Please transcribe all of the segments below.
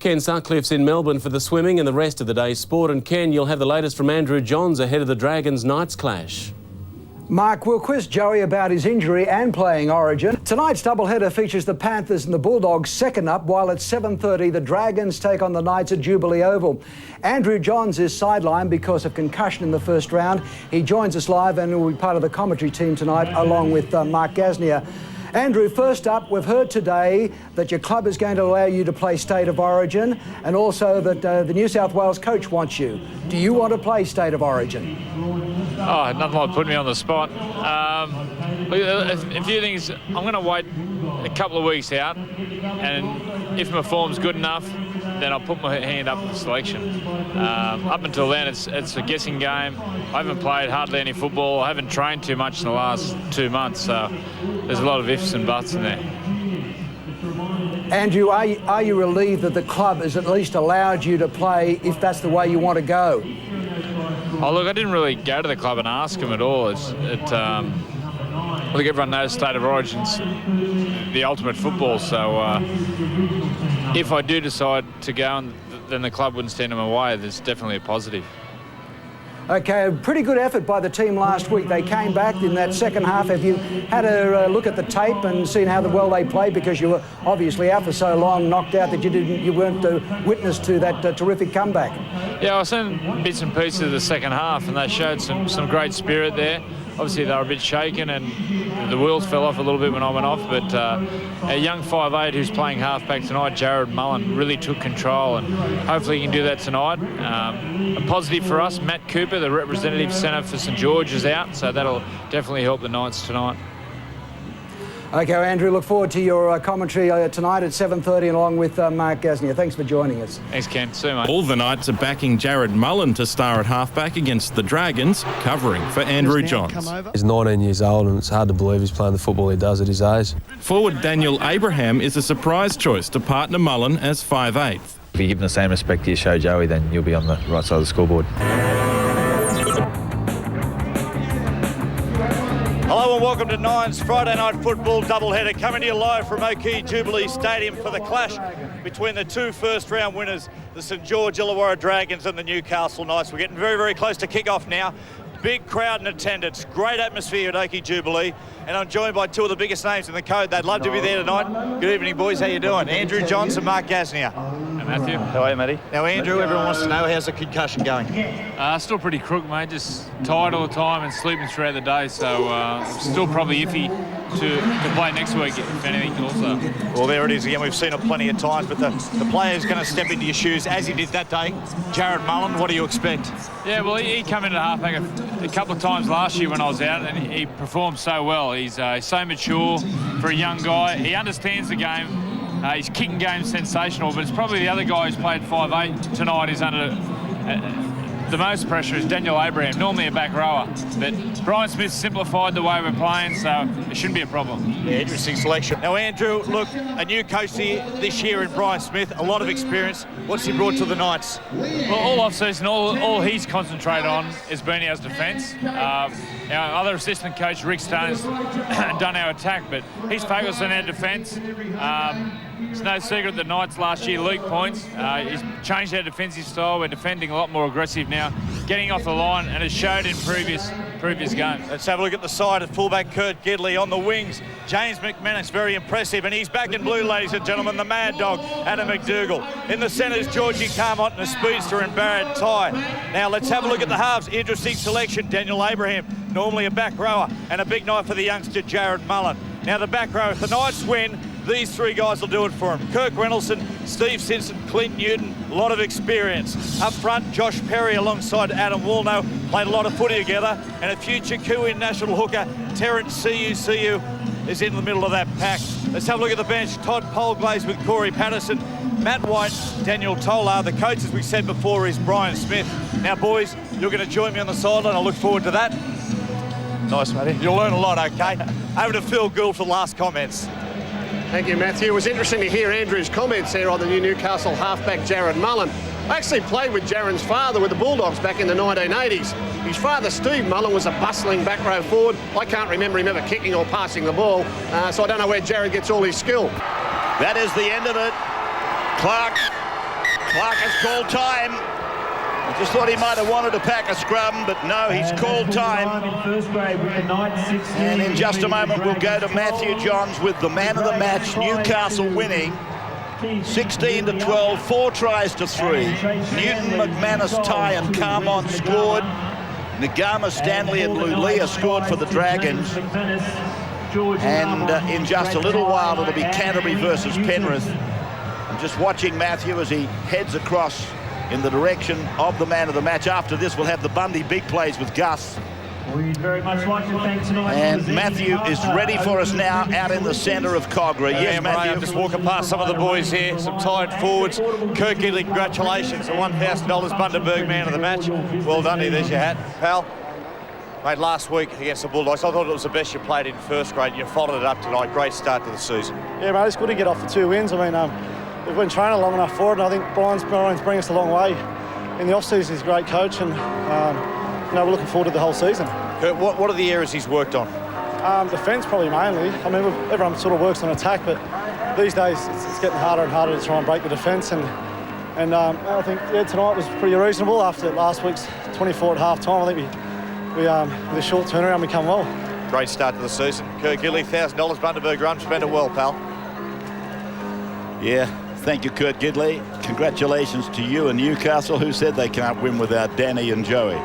Ken Sutcliffe's in Melbourne for the swimming and the rest of the day's sport. And Ken, you'll have the latest from Andrew Johns ahead of the Dragons-Knights clash. Mark, we'll quiz Joey about his injury and playing Origin. Tonight's doubleheader features the Panthers and the Bulldogs second up, while at 7:30 the Dragons take on the Knights at Jubilee Oval. Andrew Johns is sidelined because of concussion in the first round. He joins us live and will be part of the commentary team tonight along with Mark Gasnier. Andrew, first up, we've heard today that your club is going to allow you to play State of Origin and also that the New South Wales coach wants you. Do you want to play State of Origin? Oh, nothing like putting me on the spot. A few things. I'm going to wait a couple of weeks out, and if my form's good enough, then I'll put my hand up for selection. Up until then, it's a guessing game. I haven't played hardly any football. I haven't trained too much in the last 2 months, so there's a lot of ifs and buts in there. Andrew, are you relieved that the club has at least allowed you to play if that's the way you want to go? Oh, look, I didn't really go to the club and ask them at all. I think everyone knows State of Origin's the ultimate football, so if I do decide to go, then the club wouldn't stand in my way. There's definitely a positive. OK, a pretty good effort by the team last week. They came back in that second half. Have you had a look at the tape and seen how well they played? Because you were obviously out for so long, knocked out, that you weren't witness to that terrific comeback. Yeah, I seen bits and pieces of the second half, and they showed some great spirit there. Obviously, they were a bit shaken and the wheels fell off a little bit when I went off, but a young 5'8" who's playing halfback tonight, Jared Mullen, really took control, and hopefully he can do that tonight. A positive for us, Matt Cooper, the representative centre for St George, is out, so that'll definitely help the Knights tonight. OK, Andrew, look forward to your commentary tonight at 7:30 along with Mark Gasnier. Thanks for joining us. Thanks, Ken. See you, mate. All the Knights are backing Jared Mullen to star at halfback against the Dragons, covering for Andrew Johns. He's 19 years old and it's hard to believe he's playing the football he does at his age. Forward Daniel Abraham is a surprise choice to partner Mullen as 5'8". If you give him the same respect you show Joey, then you'll be on the right side of the scoreboard. Hello and welcome to Nine's Friday Night Football doubleheader, coming to you live from O'Key Jubilee Stadium for the clash between the two first-round winners, the St George Illawarra Dragons and the Newcastle Knights. We're getting very, very close to kick-off now. Big crowd in attendance, great atmosphere at O'Key Jubilee, and I'm joined by two of the biggest names in the code. They'd love to be there tonight. Good evening, boys. How you doing? Andrew Johns and Mark Gasnier. Hey, Matthew. How are you, Matty? Now, Andrew, everyone wants to know, how's the concussion going? Still pretty crook, mate. Just tired all the time and sleeping throughout the day, so still probably iffy to play next week, if anything, also. Well, there it is again. We've seen it plenty of times, but the player's going to step into your shoes, as he did that day. Jared Mullen, what do you expect? Yeah, well, he came into halfback a couple of times last year when I was out, and he performed so well. He's so mature for a young guy. He understands the game. His kicking game's sensational, but it's probably the other guy who's played 5'8" tonight is under the most pressure is Daniel Abraham, normally a back rower. But Brian Smith simplified the way we're playing, so it shouldn't be a problem. Yeah, interesting selection. Now, Andrew, look, a new coach this year in Brian Smith, a lot of experience. What's he brought to the Knights? Well, all off-season, all he's concentrated on is being our defence. Our other assistant coach, Rick Stone's done our attack, but he's focused on our defence. It's no secret that Knights last year leaked points. He's changed our defensive style. We're defending a lot more aggressive now, getting off the line, and it showed in previous games. Let's have a look at the side of fullback Kirk Gidley on the wings. James McManus, very impressive, and he's back in blue, ladies and gentlemen, the Mad Dog, Adam MacDougall. In the centres, Georgie Carmont and a speedster and Barrett Ty. Now let's have a look at the halves. Interesting selection, Daniel Abraham, normally a back rower, and a big night for the youngster Jared Mullen. Now the back row, if the Knights win, these three guys will do it for him. Kirk Reynoldson, Steve Simpson, Clint Newton, a lot of experience. Up front, Josh Perry alongside Adam Woolnough, played a lot of footy together, and a future Kiwi national hooker, Terrence CU is in the middle of that pack. Let's have a look at the bench. Todd Polglaze with Corey Patterson, Matt White, Daniel Tolar. The coach, as we said before, is Brian Smith. Now, boys, you're going to join me on the sideline. I look forward to that. Nice, Matty. You'll learn a lot, okay? Over to Phil Gould for the last comments. Thank you, Matthew. It was interesting to hear Andrew's comments there on the new Newcastle halfback, Jared Mullen. I actually played with Jaren's father with the Bulldogs back in the 1980s. His father, Steve Mullen, was a bustling back row forward. I can't remember him ever kicking or passing the ball, so I don't know where Jared gets all his skill. That is the end of it. Clark Clark has called time. I just thought he might have wanted to pack a scrum, but no, he's called time. And in just a moment, we'll go to Matthew Johns with the man of the match, Newcastle winning 16-12, 4 tries to 3. Newton, McManus, Ty and Carmont scored. Nagama, Stanley and Lulia scored for the Dragons. And in just a little while, it'll be Canterbury versus Penrith. I'm just watching Matthew as he heads across in the direction of the man of the match. After this, we'll have the Bundy big plays with Gus. We'd very much like to thank tonight. And Matthew is ready for us now out in the centre of Cogra. Yes, Matthew. I'm just walking past some of the boys here, some tired forwards. Kirk Gidley, congratulations, the $1,000 Bundaberg man of the match. Well done, there's your hat, pal. Mate, last week against the Bulldogs, I thought it was the best you played in first grade. You followed it up tonight. Great start to the season. Yeah, mate, it's good to get off the 2 wins. I mean, we've been training long enough for it, and I think Brian's bringing us a long way. In the off-season, he's a great coach, and we're looking forward to the whole season. Kurt, what are the areas he's worked on? Defence, probably mainly. I mean, everyone sort of works on attack, but these days it's getting harder and harder to try and break the defence. And I think tonight was pretty reasonable after last week's 24 at half-time. I think we with a short turnaround, we come well. Great start to the season. Kirk Gidley, $1,000 Bundaberg run. Spent it well, pal. Yeah, thank you, Kurt Gidley. Congratulations to you and Newcastle, who said they can't win without Danny and Joey.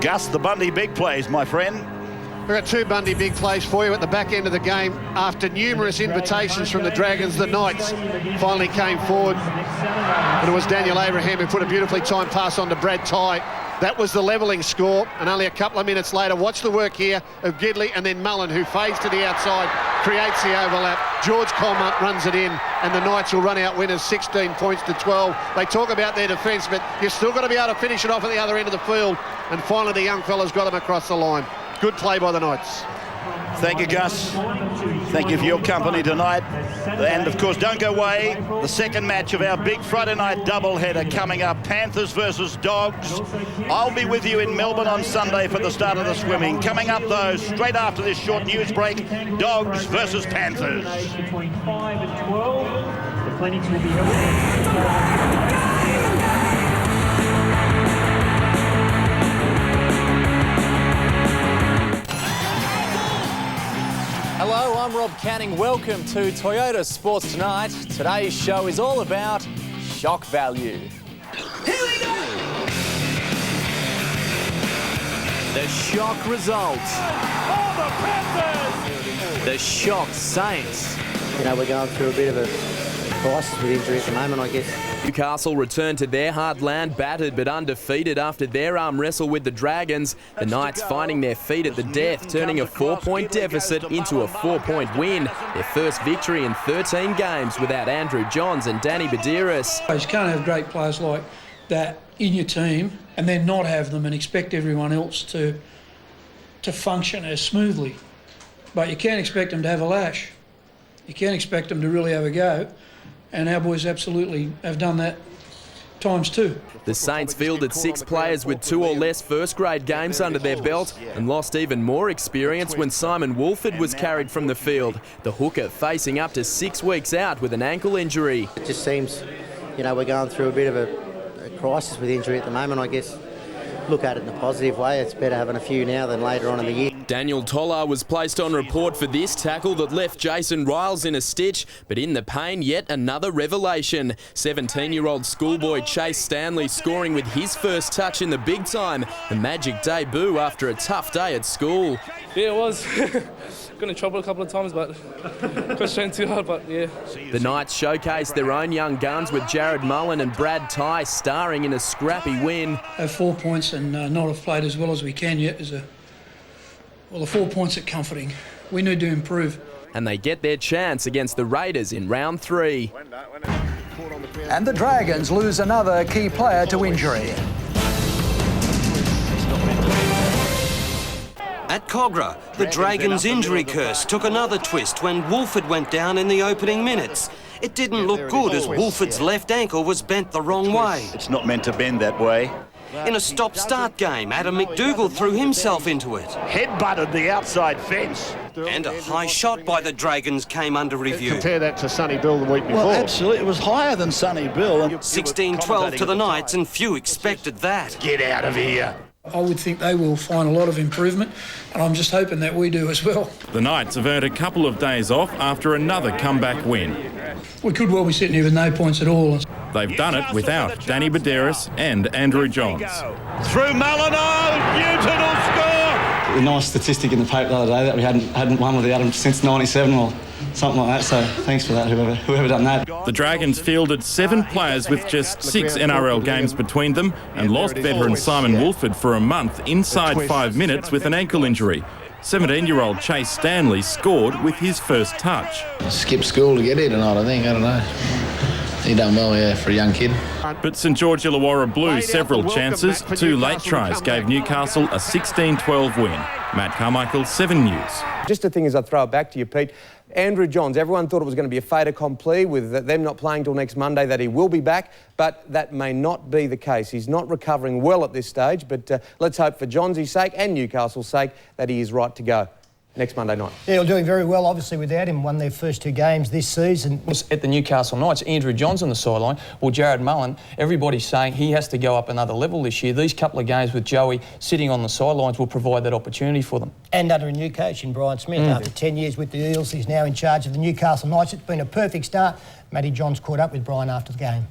Gus, the Bundy big plays, my friend. We've got 2 Bundy big plays for you at the back end of the game. After numerous invitations from the Dragons, the Knights finally came forward. And it was Daniel Abraham who put a beautifully timed pass on to Brad Ty. That was the levelling score, and only a couple of minutes later, watch the work here of Gidley and then Mullen, who fades to the outside, creates the overlap. George Colmont runs it in, and the Knights will run out winners 16 points to 12. They talk about their defence, but you've still got to be able to finish it off at the other end of the field. And finally, the young fella's got them across the line. Good play by the Knights. Thank you, Gus. Thank you for your company tonight. And, of course, don't go away. The second match of our big Friday night doubleheader coming up, Panthers versus Dogs. I'll be with you in Melbourne on Sunday for the start of the swimming. Coming up, though, straight after this short news break, Dogs versus Panthers. Between 5 and 12, the clinics will be held. Hello, I'm Rob Canning. Welcome to Toyota Sports Tonight. Today's show is all about shock value. Here we go! The shock results. Oh, the Panthers! The shock Saints. You know, we're going through a bit of a crisis with injury at the moment, I guess. Newcastle returned to their heartland, battered but undefeated after their arm wrestle with the Dragons. The Knights finding their feet at the death, turning a 4-point deficit into a 4-point win. Their first victory in 13 games without Andrew Johns and Danny Buderus. You can't have great players like that in your team and then not have them and expect everyone else to function as smoothly. But you can't expect them to have a lash. You can't expect them to really have a go. And our boys absolutely have done that times 2. The Saints fielded 6 players with 2 or less first-grade games under their belt and lost even more experience when Simon Woolford was carried from the field. The hooker facing up to 6 weeks out with an ankle injury. It just seems, you know, we're going through a bit of a crisis with injury at the moment, I guess. Look at it in a positive way. It's better having a few now than later on in the year. Daniel Toller was placed on report for this tackle that left Jason Riles in a stitch, but in the pain, yet another revelation. 17-year-old schoolboy Chase Stanley scoring with his first touch in the big time. A magic debut after a tough day at school. Yeah, it was. Got in trouble a couple of times, but got trained too hard, but yeah. The Knights showcased their own young guns with Jared Mullen and Brad Ty starring in a scrappy win. Have 4 points and not have played as well as we can yet is the 4 points are comforting. We need to improve. And they get their chance against the Raiders in round 3. And the Dragons lose another key player to injury. At Cogra, the Dragons' injury curse took another twist when Woolford went down in the opening minutes. It didn't look good as Woolford's left ankle was bent the wrong way. It's not meant to bend that way. In a stop-start game, Adam MacDougall threw himself into it. Headbutted the outside fence. And a high shot by the Dragons came under review. Compare that to Sonny Bill the week before. Well, absolutely. It was higher than Sonny Bill. 16-12 to the Knights, and few expected that. Get out of here. I would think they will find a lot of improvement, and I'm just hoping that we do as well. The Knights have earned a couple of days off after another comeback win. We could well be sitting here with no points at all. They've done it without Danny Buderus and Andrew Johns. Through Mullino, Newton will score! A nice statistic in the paper the other day that we hadn't won without him since '97 or something like that, so thanks for that, whoever done that. The Dragons fielded 7 players with just 6 NRL games between them and lost veteran Simon Woolford for a month inside 5 minutes with an ankle injury. 17-year-old Chase Stanley scored with his first touch. Skipped school to get here tonight, I think. I don't know. He done well, yeah, for a young kid. But St George Illawarra blew several chances. 2 late tries gave Newcastle a 16-12 win. Matt Carmichael, 7 News. Just the thing is, I'd throw it back to you, Pete. Andrew Johns, everyone thought it was going to be a fait accompli with them not playing till next Monday, that he will be back, but that may not be the case. He's not recovering well at this stage, but let's hope for Johns' sake and Newcastle's sake that he is right to go next Monday night. Yeah, they're doing very well, obviously, without him. Won their first 2 games this season. At the Newcastle Knights, Andrew Johns on the sideline, or Jared Mullen, everybody's saying he has to go up another level this year. These couple of games with Joey sitting on the sidelines will provide that opportunity for them. And under a new coach in Brian Smith, after 10 years with the Eels, he's now in charge of the Newcastle Knights. It's been a perfect start. Matty Johns caught up with Brian after the game.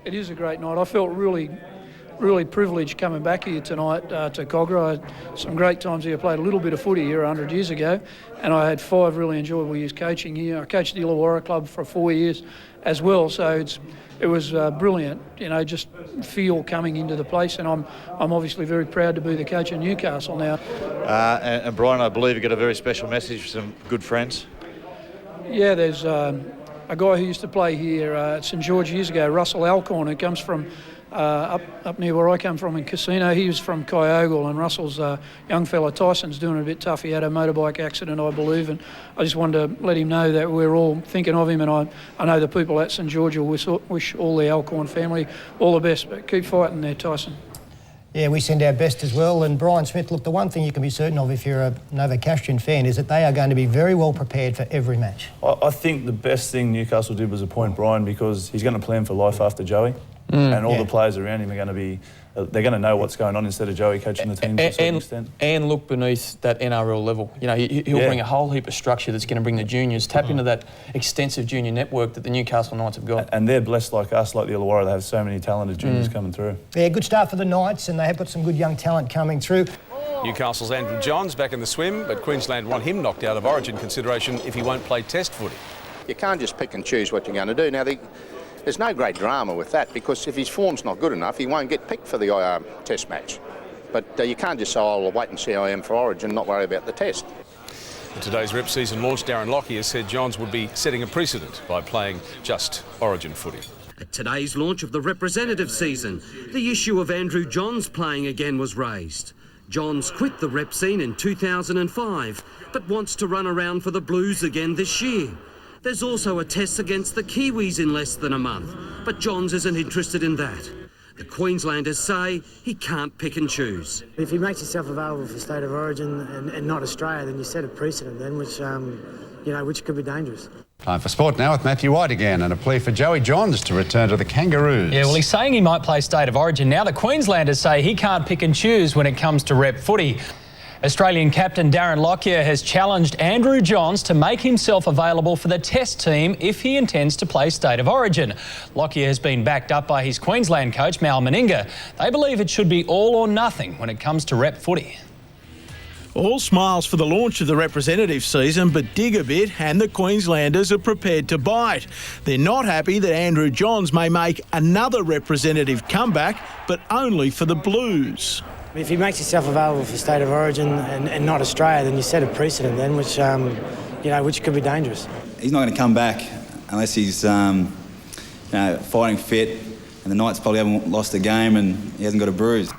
It is a great night. I felt really privileged coming back here tonight to Cogra. I had some great times here. I played a little bit of footy here 100 years ago, and I had 5 really enjoyable years coaching here. I coached the Illawarra Club for 4 years as well, so it was brilliant, you know, just feel coming into the place, and I'm obviously very proud to be the coach of Newcastle now. And Brian, I believe you got a very special message for some good friends. Yeah, there's a guy who used to play here at St George years ago, Russell Alcorn, who comes from up near where I come from in Casino. He was from Kyogle, and Russell's young fella Tyson's doing it a bit tough. He had a motorbike accident, I believe, and I just wanted to let him know that we're all thinking of him, and I know the people at St George will wish all the Alcorn family all the best, but keep fighting there, Tyson. Yeah, we send our best as well. And Brian Smith, look, the one thing you can be certain of if you're a Novocastrian fan is that they are going to be very well prepared for every match. I think the best thing Newcastle did was appoint Brian, because he's going to plan for life after Joey. And all the players around him are going to be, they're going to know what's going on instead of Joey coaching the team to a certain extent. And look beneath that NRL level. You know, he'll bring a whole heap of structure that's going to bring the juniors, tap into that extensive junior network that the Newcastle Knights have got. And they're blessed like us, like the Illawarra. They have so many talented juniors coming through. Yeah, good start for the Knights, and they have got some good young talent coming through. Newcastle's Andrew Johns back in the swim, but Queensland want him knocked out of Origin consideration if he won't play Test footy. You can't just pick and choose what you're going to do. Now, there's no great drama with that, because if his form's not good enough, he won't get picked for the Test match. But you can't just say, oh, I'll wait and see how I am for Origin, not worry about the Test. In today's rep season launch, Darren Lockyer said Johns would be setting a precedent by playing just Origin footy. At today's launch of the representative season, the issue of Andrew Johns playing again was raised. Johns quit the rep scene in 2005, but wants to run around for the Blues again this year. There's also a test against the Kiwis in less than a month, but Johns isn't interested in that. The Queenslanders say he can't pick and choose. If he makes himself available for State of Origin and not Australia, then you set a precedent then, which could be dangerous. Time for sport now with Matthew White again, and a plea for Joey Johns to return to the Kangaroos. Yeah, well, he's saying he might play State of Origin. Now the Queenslanders say he can't pick and choose when it comes to rep footy. Australian captain Darren Lockyer has challenged Andrew Johns to make himself available for the Test team if he intends to play State of Origin. Lockyer has been backed up by his Queensland coach Mal Meninga. They believe it should be all or nothing when it comes to rep footy. All smiles for the launch of the representative season, but dig a bit and the Queenslanders are prepared to bite. They're not happy that Andrew Johns may make another representative comeback, but only for the Blues. If he makes himself available for State of Origin and not Australia, then you set a precedent then, which could be dangerous. He's not going to come back unless he's fighting fit, and the Knights probably haven't lost a game and he hasn't got a bruise.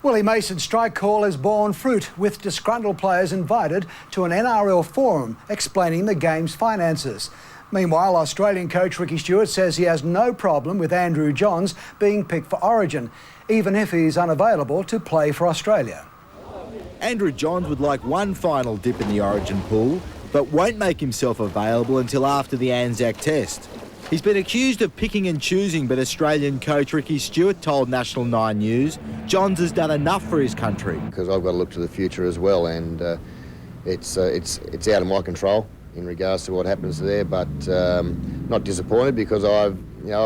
Willie Mason's strike call has borne fruit, with disgruntled players invited to an NRL forum explaining the game's finances. Meanwhile, Australian coach Ricky Stuart says he has no problem with Andrew Johns being picked for Origin, even if he is unavailable to play for Australia. Andrew Johns would like one final dip in the Origin pool, but won't make himself available until after the Anzac Test. He's been accused of picking and choosing, but Australian coach Ricky Stuart told National 9 News Johns has done enough for his country. Because I've got to look to the future as well, and it's out of my control in regards to what happens there, but not disappointed because I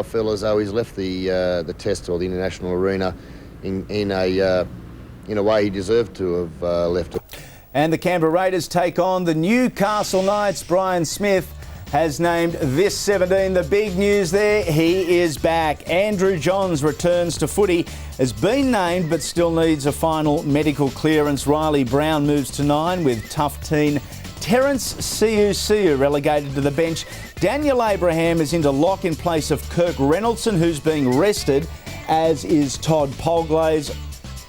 feel as though he's left the Test or the international arena in a way he deserved to have left it. And the Canberra Raiders take on the Newcastle Knights. Brian Smith has named this 17. The big news there, he is back. Andrew Johns returns to footy, has been named but still needs a final medical clearance. Riley Brown moves to 9 with tough teen Terence Siu relegated to the bench. Daniel Abraham is into lock in place of Kirk Reynoldson, who's being rested, as is Todd Polglaze.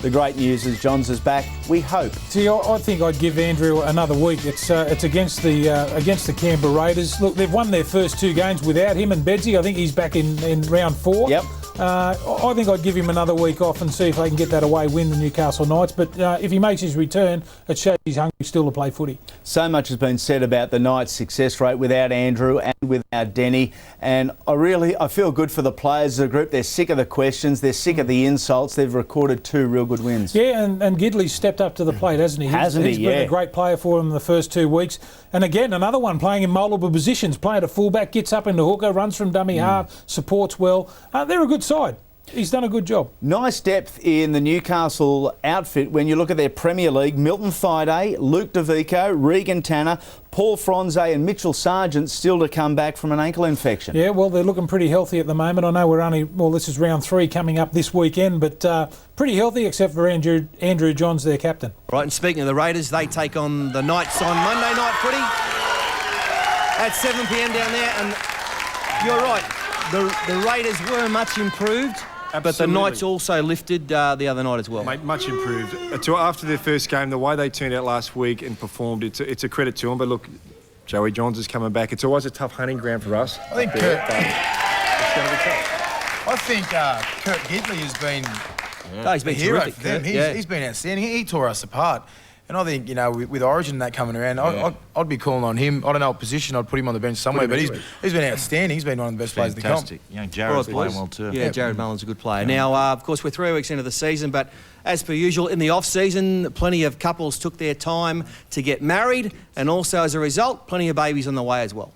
The great news is Johns is back, we hope. See, I think I'd give Andrew another week. It's against the Canberra Raiders. Look, they've won their first 2 games without him and Bedsy. I think he's back in round 4. Yep. I think I'd give him another week off and see if they can get that away win the Newcastle Knights. But if he makes his return, it shows he's hungry still to play footy. So much has been said about the Knights' success rate without Andrew and without Denny. And I feel good for the players of the group. They're sick of the questions. They're sick of the insults. They've recorded 2 real good wins. Yeah, and Gidley's stepped up to the plate, hasn't he? He's been a great player for them in the first 2 weeks. And again, another one playing in multiple positions, playing at fullback, gets up into hooker, runs from dummy half, supports well. They're a good side. He's done a good job. Nice depth in the Newcastle outfit when you look at their Premier League. Milton Thaiday, Luke DeVico, Regan Tanner, Paul Fronze and Mitchell Sargent still to come back from an ankle infection. Yeah, well, they're looking pretty healthy at the moment. I know this is round 3 coming up this weekend, but pretty healthy except for Andrew Johns, their captain. Right, and speaking of the Raiders, they take on the Knights on Monday Night Footy at 7 p.m. down there, and you're right, the Raiders were much improved. Absolutely. But the Knights also lifted the other night as well. Mate, much improved. After their first game, the way they turned out last week and performed, it's a credit to them. But look, Joey Johns is coming back. It's always a tough hunting ground for us. I think Kirk. It's going to be tough. I think Kirk Gidley has been he's been a hero terrific, for them. Kurt, He's been outstanding. He tore us apart. And I think, with Origin and that coming around, I'd be calling on him. I don't know what position I'd put him on the bench somewhere, but he's been outstanding. He's been one of the best players in the comp. Jared's playing well too. Yeah, Jared Mullen's a good player. Now, of course, we're 3 weeks into the season, but as per usual, in the off-season, plenty of couples took their time to get married, and also, as a result, plenty of babies on the way as well.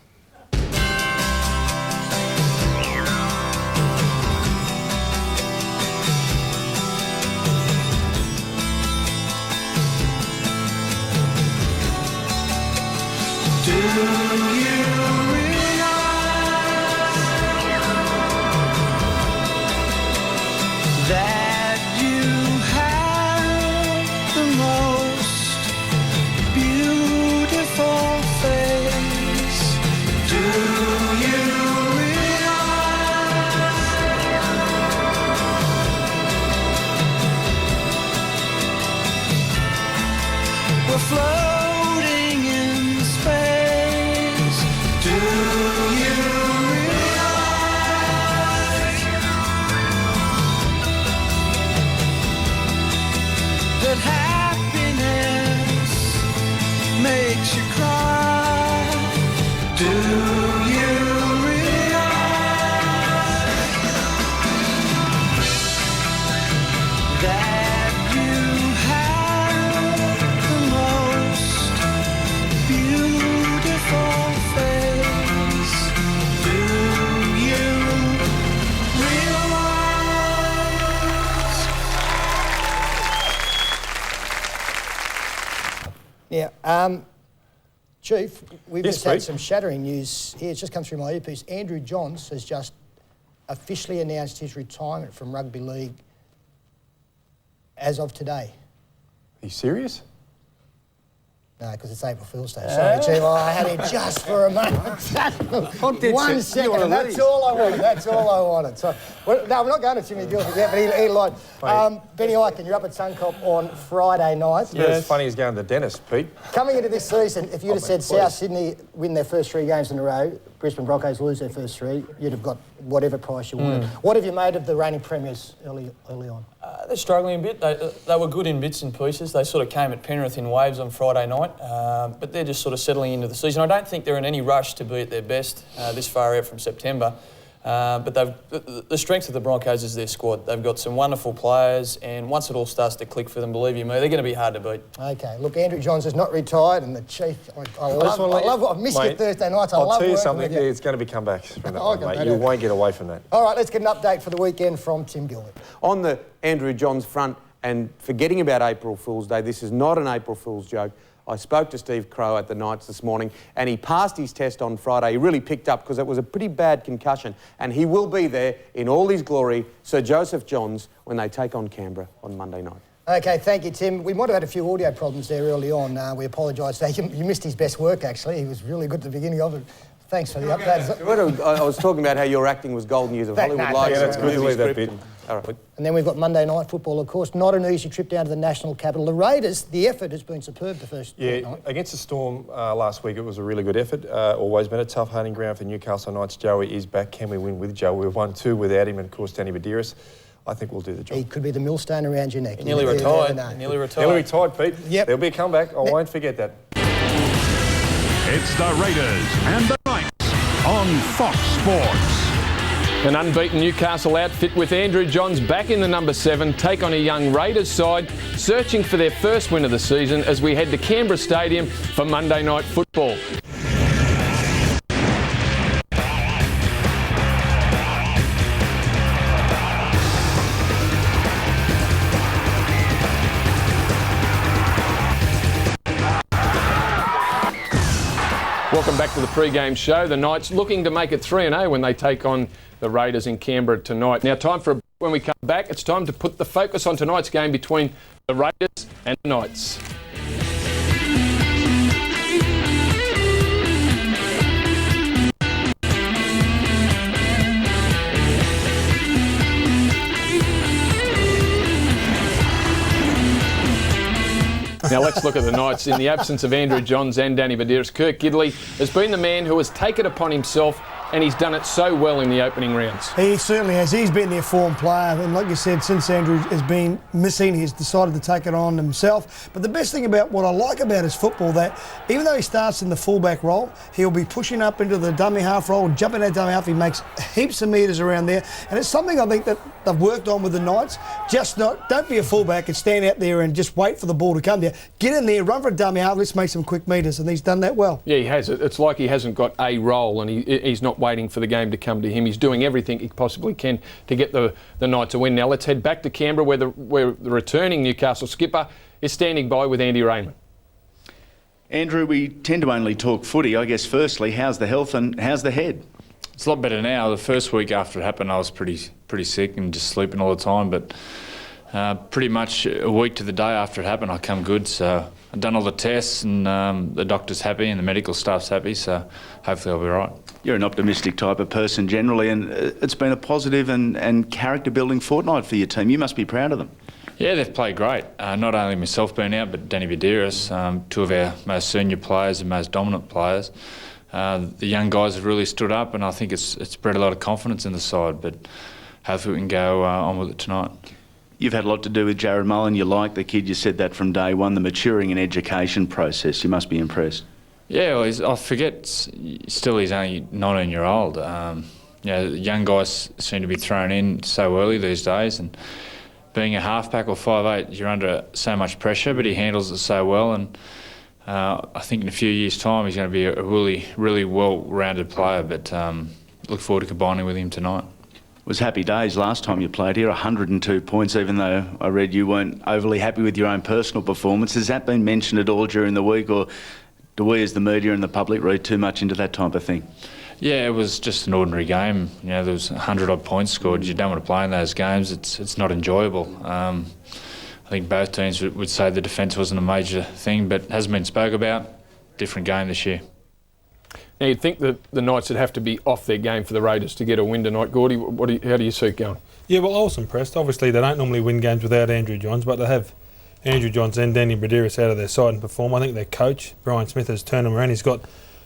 Now, Chief, we've just had some shattering news here. It's just come through my earpiece. Andrew Johns has just officially announced his retirement from rugby league as of today. Are you serious? No, because it's April Fool's Day. Sorry, Chief. I had it just for a moment. 1 second, and that's all I wanted. That's all I wanted. So, no, we're not going to Timmy Guilford yet, but he lied. Benny Eichen, you're up at Suncorp on Friday night. Yeah, it's funny as going to the dentist, Pete. Coming into this season, if you'd have said South Sydney win their first 3 games in a row, Brisbane Broncos lose their first 3, you'd have got whatever price you wanted. What have you made of the reigning premiers early on? They're struggling a bit. They were good in bits and pieces. They sort of came at Penrith in waves on Friday night, but they're just sort of settling into the season. I don't think they're in any rush to be at their best this far out from September. But the strength of the Broncos is their squad. They've got some wonderful players, and once it all starts to click for them, believe you me, they're going to be hard to beat. Okay, look, Andrew Johns is not retired, and the chief. I've missed you Thursday nights. I'll tell you something. It's going to be comebacks from that one, mate. You won't get away from that. All right, let's get an update for the weekend from Tim Gilbert. On the Andrew Johns front, and forgetting about April Fool's Day, this is not an April Fool's joke. I spoke to Steve Crowe at the Knights this morning, and he passed his test on Friday. He really picked up because it was a pretty bad concussion, and he will be there in all his glory, Sir Joseph Johns, when they take on Canberra on Monday night. Okay, thank you, Tim. We might have had a few audio problems there early on. We apologise for that. You missed his best work, actually. He was really good at the beginning of it. Thanks for the update. I was talking about how your acting was gold news of Hollywood. Yeah, that's good to leave that bit. All right. And then we've got Monday night football, of course. Not an easy trip down to the national capital. The Raiders, the effort has been superb the first night. Against the Storm last week, it was a really good effort. Always been a tough hunting ground for Newcastle Knights. Joey is back. Can we win with Joey? We've won 2 without him, and of course, Stanley Buderus. I think we'll do the job. He could be the millstone around your neck. He nearly retired. Nearly retired, Pete. Yep. There'll be a comeback. I won't forget that. It's the Raiders and the Knights on Fox Sports. An unbeaten Newcastle outfit with Andrew Johns back in the number 7 take on a young Raiders side searching for their first win of the season as we head to Canberra Stadium for Monday night football. Welcome back to the pre-game show. The Knights looking to make it 3-0 when they take on the Raiders in Canberra tonight. Now, when we come back, it's time to put the focus on tonight's game between the Raiders and the Knights. Now let's look at the Knights. In the absence of Andrew Johns and Danny Buderus, Kirk Gidley has been the man who has taken it upon himself, and he's done it so well in the opening rounds. He certainly has. He's been their form player, and like you said, since Andrew has been missing, he's decided to take it on himself. But the best thing about what I like about his football, that even though he starts in the fullback role, he'll be pushing up into the dummy half role, jumping that dummy half. He makes heaps of metres around there, and it's something I think that they've worked on with the Knights. Don't be a fullback and stand out there and just wait for the ball to come there. Get in there, run for a dummy half, let's make some quick metres, and he's done that well. Yeah, he has. It's like he hasn't got a role, and he's not waiting for the game to come to him. He's doing everything he possibly can to get the Knights a win. Now let's head back to Canberra where the returning Newcastle skipper is standing by with Andy Raymond. Andrew, we tend to only talk footy. I guess firstly, how's the health and how's the head? It's a lot better now. The first week after it happened, I was pretty sick and just sleeping all the time, but pretty much a week to the day after it happened, I come good. So I've done all the tests, and the doctor's happy and the medical staff's happy, so hopefully I'll be right. You're an optimistic type of person generally, and it's been a positive and character-building fortnight for your team. You must be proud of them. Yeah, they've played great. Not only myself being out, but Danny Buderus, 2 of our most senior players and most dominant players. The young guys have really stood up, and I think it's bred a lot of confidence in the side, but hopefully we can go on with it tonight. You've had a lot to do with Jared Mullen. You like the kid. You said that from day one, the maturing and education process. You must be impressed. Yeah, well, I forget, still he's only 19-year-old. Young guys seem to be thrown in so early these days, and being a halfback or 5'8", you're under so much pressure, but he handles it so well, and I think in a few years' time he's going to be a really, really well-rounded player, but look forward to combining with him tonight. It was happy days last time you played here, 102 points, even though I read you weren't overly happy with your own personal performance. Has that been mentioned at all during the week, or do we as the media and the public read too much into that type of thing? Yeah, it was just an ordinary game. You know, there was 100-odd points scored. You don't want to play in those games. It's not enjoyable. I think both teams would say the defence wasn't a major thing, but hasn't been spoke about. Different game this year. Now, you'd think that the Knights would have to be off their game for the Raiders to get a win tonight. Gordy, how do you see it going? Yeah, well, I was impressed. Obviously, they don't normally win games without Andrew Johns, but they have Andrew Johns and Danny Buderus out of their side and perform. I think their coach, Brian Smith, has turned them around. He's got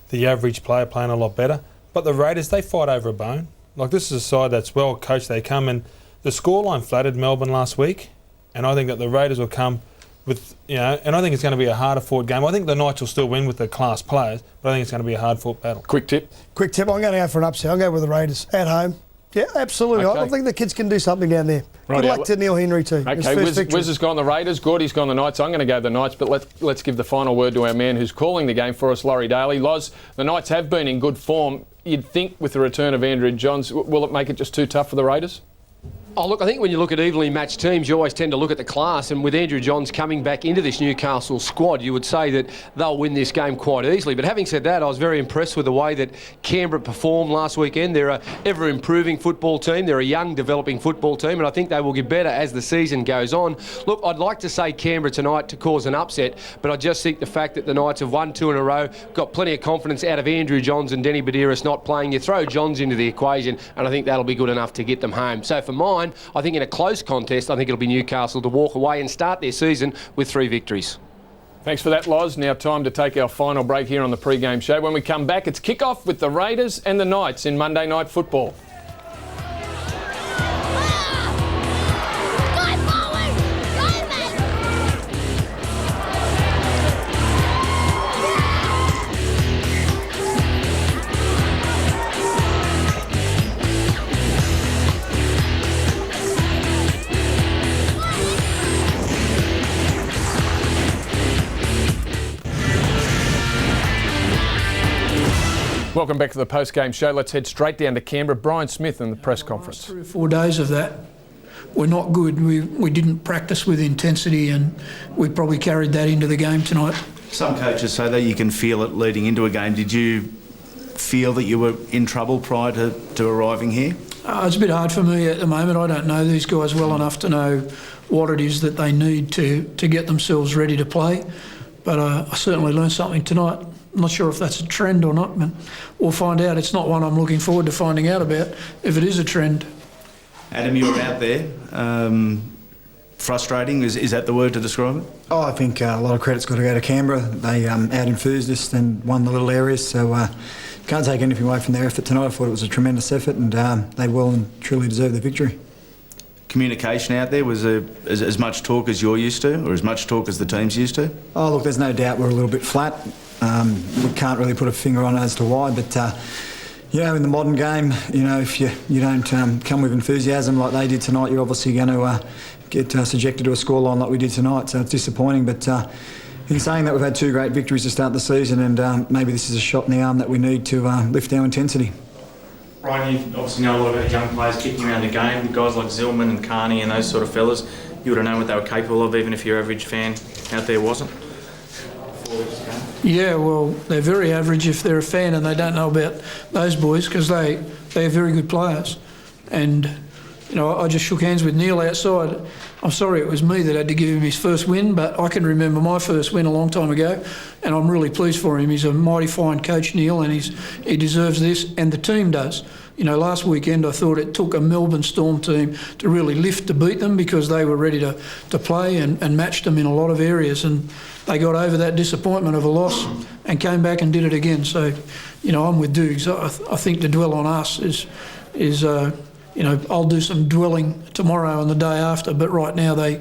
the average player playing a lot better. But the Raiders, they fight over a bone. Like, this is a side that's well coached. They come, and the scoreline flattered Melbourne last week. and I think that the Raiders will come with, and I think it's going to be a harder fought game. I think the Knights will still win with the class players, but I think it's going to be a hard fought battle. Quick tip. I'm going to go for an upset. I'll go with the Raiders at home. Yeah, absolutely. Okay. I think the kids can do something down there. Right, Good luck to Neil Henry too. Okay, Wiz has gone the Raiders, Gordy's gone the Knights. I'm going to go the Knights, but let's give the final word to our man who's calling the game for us, Laurie Daly. Loz, the Knights have been in good form. You'd think with the return of Andrew Johns, will it make it just too tough for the Raiders? Oh, look, I think when you look at evenly matched teams, you always tend to look at the class, and with Andrew Johns coming back into this Newcastle squad, you would say that they'll win this game quite easily. But having said that, I was very impressed with the way that Canberra performed last weekend. They're a ever-improving football team. They're a young, developing football team, and I think they will get better as the season goes on. Look, I'd like to say Canberra tonight to cause an upset, but I just think the fact that the Knights have won 2 in a row, got plenty of confidence out of Andrew Johns and Denny Buderus not playing. You throw Johns into the equation, and I think that'll be good enough to get them home. So for mine, I think in a close contest, I think it'll be Newcastle to walk away and start their season with 3 victories. Thanks for that, Loz. Now time to take our final break here on the pre-game show. When we come back, it's kick-off with the Raiders and the Knights in Monday Night Football. Welcome back to the post-game show. Let's head straight down to Canberra. Brian Smith in the press conference. 3 or 4 days of that were not good. We didn't practice with intensity, and we probably carried that into the game tonight. Some coaches say that you can feel it leading into a game. Did you feel that you were in trouble prior to arriving here? It's a bit hard for me at the moment. I don't know these guys well enough to know what it is that they need to get themselves ready to play. But I certainly learned something tonight. I'm not sure if that's a trend or not, but we'll find out. It's not one I'm looking forward to finding out about if it is a trend. Adam, you were out there. Frustrating, is that the word to describe it? Oh, I think a lot of credit's got to go to Canberra. They out-enthused us and won the little areas, so can't take anything away from their effort tonight. I thought it was a tremendous effort, and they well and truly deserve the victory. Communication out there, was as much talk as you're used to, or as much talk as the team's used to? Oh, look, there's no doubt we're a little bit flat. We can't really put a finger on as to why, but in the modern game, if you don't come with enthusiasm like they did tonight, you're obviously going to get subjected to a scoreline like we did tonight. So it's disappointing, but in saying that, we've had 2 great victories to start the season, and maybe this is a shot in the arm that we need to lift our intensity. Brian, you obviously know a lot about young players kicking around the game, guys like Zillman and Carney and those sort of fellas. You would have known what they were capable of, even if your average fan out there wasn't. Yeah, well, they're very average if they're a fan and they don't know about those boys, because they're very good players. And, I just shook hands with Neil outside. I'm sorry it was me that had to give him his first win, but I can remember my first win a long time ago, and I'm really pleased for him. He's a mighty fine coach, Neil, and he deserves this, and the team does. Last weekend I thought it took a Melbourne Storm team to really lift to beat them, because they were ready to play and matched them in a lot of areas, and they got over that disappointment of a loss and came back and did it again. So, I'm with Dukes. I think to dwell on us is I'll do some dwelling tomorrow and the day after, but right now I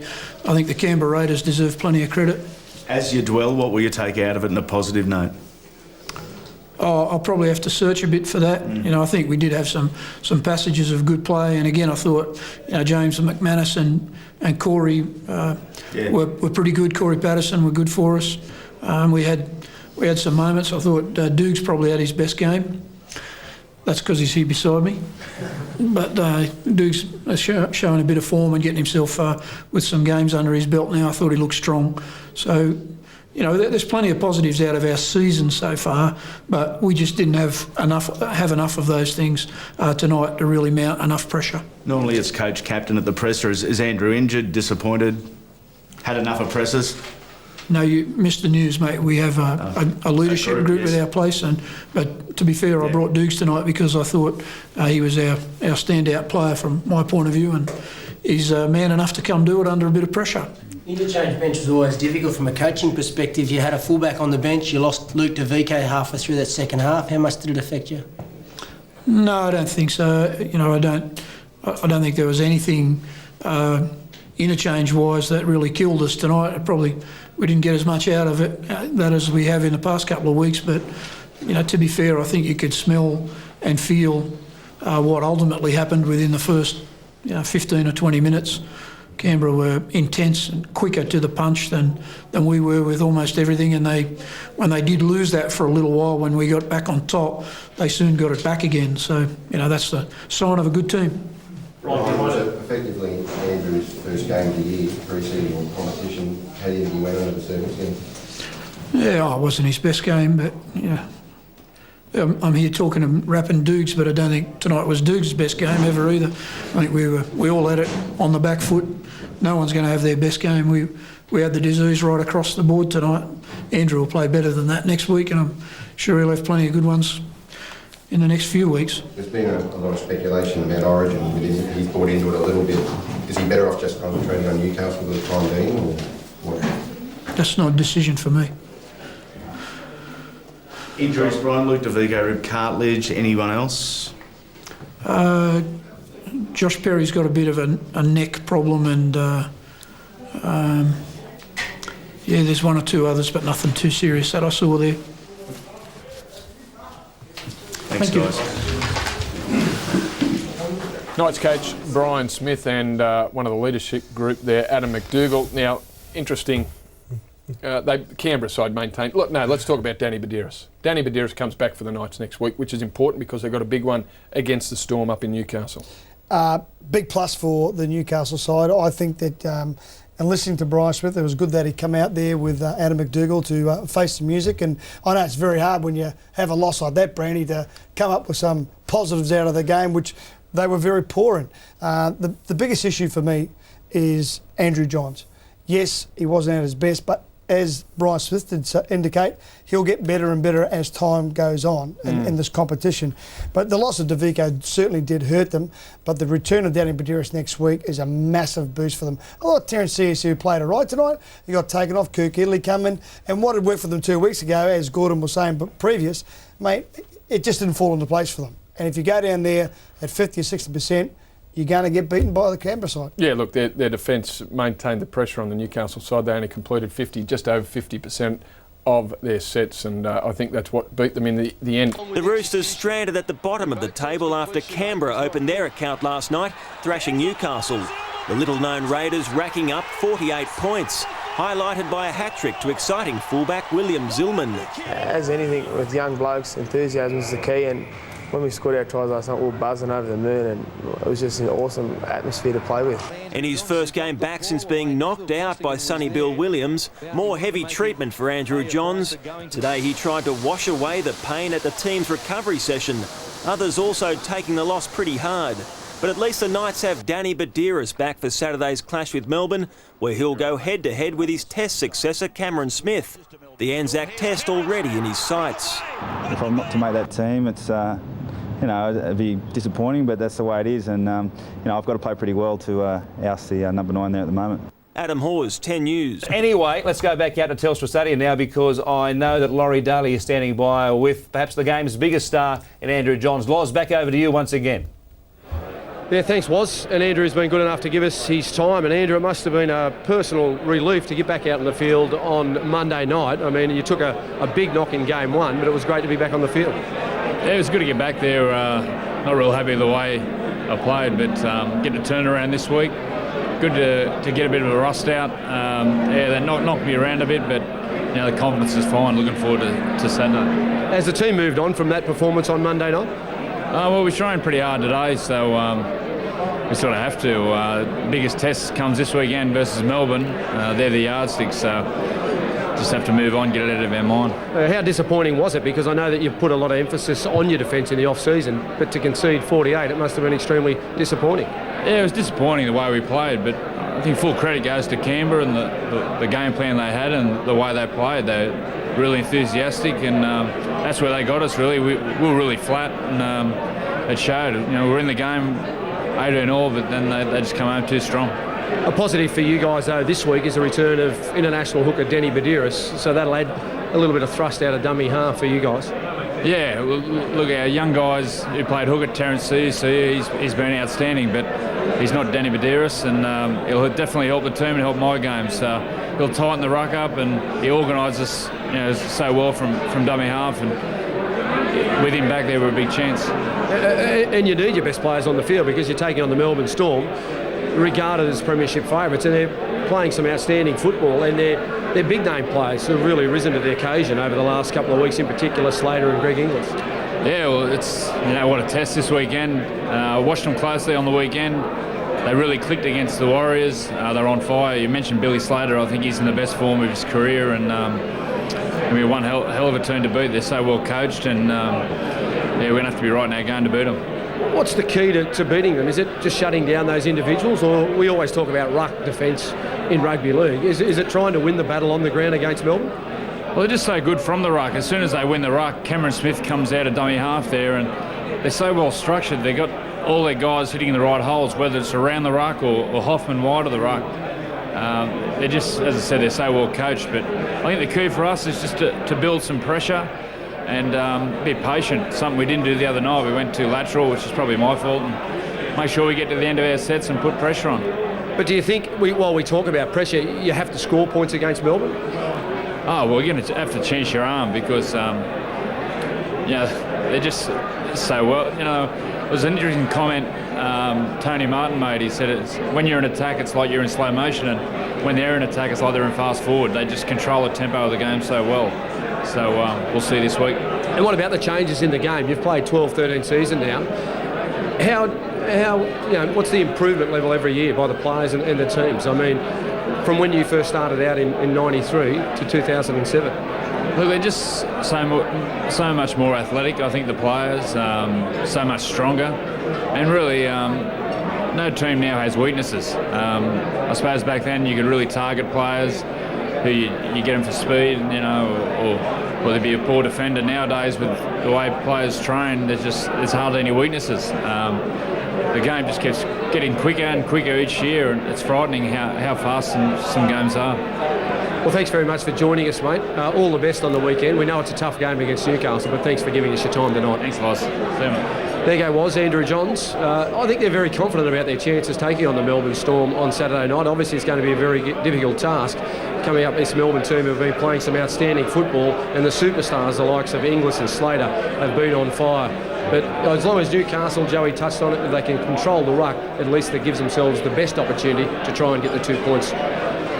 think the Canberra Raiders deserve plenty of credit. As you dwell, what will you take out of it in a positive note? Oh, I'll probably have to search a bit for that. I think we did have some passages of good play, and again I thought James McManus and Corey were pretty good. Corey Patterson were good for us. We had some moments. I thought Dukes probably had his best game. That's because he's here beside me. But Dukes has shown a bit of form and getting himself with some games under his belt now. I thought he looked strong. So, there's plenty of positives out of our season so far, but we just didn't have enough of those things tonight to really mount enough pressure. Normally it's coach captain at the presser. Is Andrew injured, disappointed, had enough of pressers? No, you missed the news, mate. We have a leadership group at our place, but to be fair, I brought Dukes tonight because I thought he was our standout player from my point of view, and he's man enough to come do it under a bit of pressure. Interchange bench was always difficult from a coaching perspective. You had a fullback on the bench. You lost Luke DeVico halfway through that second half. How much did it affect you? No, I don't think so. I don't think there was anything interchange-wise, that really killed us tonight. We didn't get as much out of it that as we have in the past couple of weeks. But to be fair, I think you could smell and feel what ultimately happened within the first 15 or 20 minutes. Canberra were intense and quicker to the punch than we were with almost everything, and when they did lose that for a little while, when we got back on top, they soon got it back again. So that's the sign of a good team. Ryan, was it effectively Andrew's first game of the year, pre-season competition? How do you think he went under the circumstances? Yeah, it wasn't his best game, but I'm here talking to rapping Dukes, but I don't think tonight was Dukes' best game ever either. I think we all had it on the back foot. No one's going to have their best game. We had the disease right across the board tonight. Andrew will play better than that next week, and I'm sure he'll have plenty of good ones in the next few weeks. There's been a lot of speculation about Origin with him. He's bought into it a little bit. Is he better off just concentrating on Newcastle for the time being, or what? That's not a decision for me. Injuries, Brian. Luke DeVico, rib cartilage. Anyone else? Josh Perry's got a bit of a neck problem, and there's one or two others, but nothing too serious that I saw there. Thanks, guys. Knights coach Brian Smith and one of the leadership group there, Adam MacDougall. Now, interesting. Canberra side maintained. Look, no, let's talk about Danny Buderus. Danny Buderus comes back for the Knights next week, which is important because they've got a big one against the Storm up in Newcastle. Big plus for the Newcastle side. I think that, and listening to Brian Smith, it was good that he come out there with Adam MacDougall to face the music. And I know it's very hard when you have a loss like that, Brandy, to come up with some positives out of the game, which they were very poor in. The biggest issue for me is Andrew Johns. Yes, he wasn't at his best, but as Brian Smith did indicate, he'll get better and better as time goes on in this competition. But the loss of DeVico certainly did hurt them, but the return of Danny Buderus next week is a massive boost for them. I thought Terence Sears, who played it right tonight, he got taken off. Kirk Gidley coming, and what had worked for them 2 weeks ago, as Gordon was saying previous, mate, it just didn't fall into place for them. And if you go down there at 50 or 60%, you're going to get beaten by the Canberra side. Yeah, look, their defence maintained the pressure on the Newcastle side. They only completed just over 50% of their sets, and I think that's what beat them in the end. The Roosters stranded at the bottom of the table after Canberra opened their account last night, thrashing Newcastle. The little-known Raiders racking up 48 points, highlighted by a hat-trick to exciting fullback William Zillman. As anything with young blokes, enthusiasm is the key, and when we scored our tries last night, we were buzzing over the moon, and it was just an awesome atmosphere to play with. In his first game back since being knocked out by Sonny Bill Williams, more heavy treatment for Andrew Johns. Today he tried to wash away the pain at the team's recovery session. Others also taking the loss pretty hard. But at least the Knights have Danny Buderus back for Saturday's clash with Melbourne, where he'll go head-to-head with his Test successor Cameron Smith. The Anzac Test already in his sights. If I'm not to make that team, it's it'd be disappointing, but that's the way it is. And I've got to play pretty well to oust the number 9 there at the moment. Adam Hawes, 10 News. Anyway, let's go back out to Telstra Stadium now, because I know that Laurie Daly is standing by with perhaps the game's biggest star in Andrew Johns. Loz, back over to you once again. Yeah, thanks, Woz. And Andrew's been good enough to give us his time. And Andrew, it must have been a personal relief to get back out in the field on Monday night. I mean, you took a big knock in game 1, but it was great to be back on the field. Yeah, it was good to get back there. Not real happy with the way I played, but getting a turnaround this week. Good to get a bit of a rust out. They knocked me around a bit, but the confidence is fine. Looking forward to Saturday. Has the team moved on from that performance on Monday night? Well, we trained pretty hard today, so we sort of have to. Biggest test comes this weekend versus Melbourne. They're the yardsticks, so just have to move on, get it out of our mind. How disappointing was it? Because I know that you've put a lot of emphasis on your defence in the off-season, but to concede 48, it must have been extremely disappointing. Yeah, it was disappointing the way we played, but I think full credit goes to Canberra and the game plan they had and the way they played. They're really enthusiastic, and that's where they got us, really. We were really flat, and it showed. We're in the game 18-all, but then they just come home too strong. A positive for you guys, though, this week is the return of international hooker Danny Buderus, so that'll add a little bit of thrust out of dummy half for you guys. Yeah, look, our young guys who played hooker, Terence Sears, he's been outstanding, but he's not Danny Buderus, and he'll definitely help the team and help my game. So he'll tighten the ruck up, and he organises so well from dummy half, and with him back there, we're a big chance. And you need your best players on the field because you're taking on the Melbourne Storm, regarded as premiership favourites, and they're playing some outstanding football, and they're big name players who have really risen to the occasion over the last couple of weeks, in particular Slater and Greg Inglis. Yeah, well, it's what a test this weekend. I watched them closely on the weekend. They really clicked against the Warriors. They're on fire. You mentioned Billy Slater. I think he's in the best form of his career, and we're one hell of a team to beat. They're so well coached, and we're going to have to be right in our game to beat them. What's the key to beating them? Is it just shutting down those individuals, or we always talk about ruck defence in rugby league? Is it trying to win the battle on the ground against Melbourne? Well, they're just so good from the ruck. As soon as they win the ruck, Cameron Smith comes out of dummy half there, and they're so well structured. They've got all their guys hitting in the right holes, whether it's around the ruck or Hoffman wide of the ruck. They're just, as I said, they're so well coached. But I think the key for us is just to build some pressure and be patient, something we didn't do the other night. We went too lateral, which is probably my fault, and make sure we get to the end of our sets and put pressure on. But do you think, while we talk about pressure, you have to score points against Melbourne? Oh, well, you're going to have to chance your arm because, they're just so well. It was an interesting comment Tony Martin made. He said when you're in attack, it's like you're in slow motion, and when they're in attack, it's like they're in fast forward. They just control the tempo of the game so well. So we'll see this week. And what about the changes in the game? You've played 12, 13 seasons now. How what's the improvement level every year by the players and the teams? I mean, from when you first started out in 93 to 2007? Look, they're just so much more athletic, I think, the players, so much stronger. And really, no team now has weaknesses. I suppose back then you could really target players who you get them for speed, or there'd be a poor defender. Nowadays, with the way players train, there's hardly any weaknesses. The game just keeps getting quicker and quicker each year, and it's frightening how fast some games are. Well, thanks very much for joining us, mate. All the best on the weekend. We know it's a tough game against Newcastle, but thanks for giving us your time tonight. Thanks, Loz. See you, mate. There was Andrew Johns. I think they're very confident about their chances taking on the Melbourne Storm on Saturday night. Obviously, it's going to be a very difficult task coming up. This Melbourne team have been playing some outstanding football, and the superstars, the likes of Inglis and Slater, have been on fire. But as long as Newcastle, Joey touched on it, if they can control the ruck, at least that gives themselves the best opportunity to try and get the 2 points.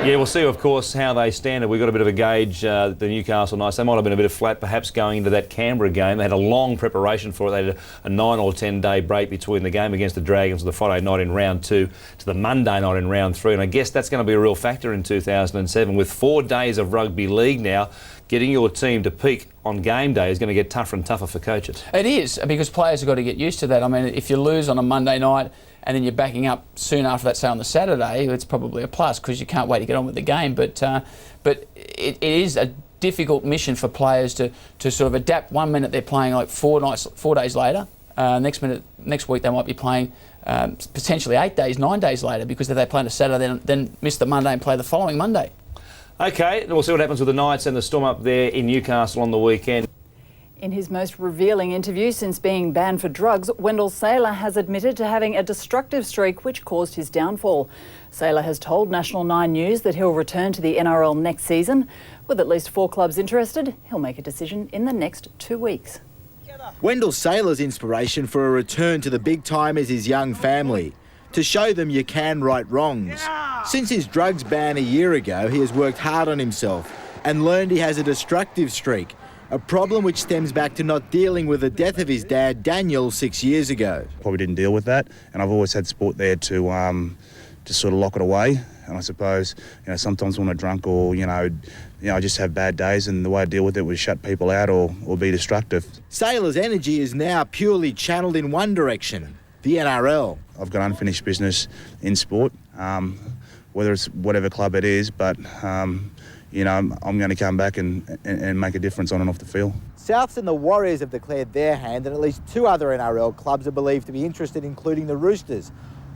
Yeah, we'll see, of course, how they stand. We've got a bit of a gauge, the Newcastle Knights. They might have been a bit of flat, perhaps, going into that Canberra game. They had a long preparation for it. They had a 9 or 10 day break between the game against the Dragons on the Friday night in round 2 to the Monday night in round 3. And I guess that's going to be a real factor in 2007. With 4 days of rugby league now, getting your team to peak on game day is going to get tougher and tougher for coaches. It is, because players have got to get used to that. I mean, if you lose on a Monday night and then you're backing up soon after that, say on the Saturday, it's probably a plus because you can't wait to get on with the game. But it is a difficult mission for players to sort of adapt. 1 minute they're playing like 4 days later. Next week they might be playing potentially 8 days, 9 days later, because if they play on a Saturday, then miss the Monday and play the following Monday. OK, we'll see what happens with the Knights and the Storm up there in Newcastle on the weekend. In his most revealing interview since being banned for drugs, Wendell Sailor has admitted to having a destructive streak which caused his downfall. Sailor has told National 9 News that he'll return to the NRL next season. With at least 4 clubs interested, he'll make a decision in the next 2 weeks. Wendell Sailor's inspiration for a return to the big time is his young family, to show them you can right wrongs. Since his drugs ban a year ago, he has worked hard on himself and learned he has a destructive streak, a problem which stems back to not dealing with the death of his dad, Daniel, 6 years ago. Probably didn't deal with that, and I've always had sport there to just sort of lock it away. And I suppose, sometimes when I'm drunk or, I just have bad days, and the way I deal with it was shut people out or be destructive. Sailor's energy is now purely channelled in one direction, the NRL. I've got unfinished business in sport, whether it's whatever club it is, but I'm going to come back and make a difference on and off the field. Souths and the Warriors have declared their hand, and at least 2 other NRL clubs are believed to be interested, including the Roosters.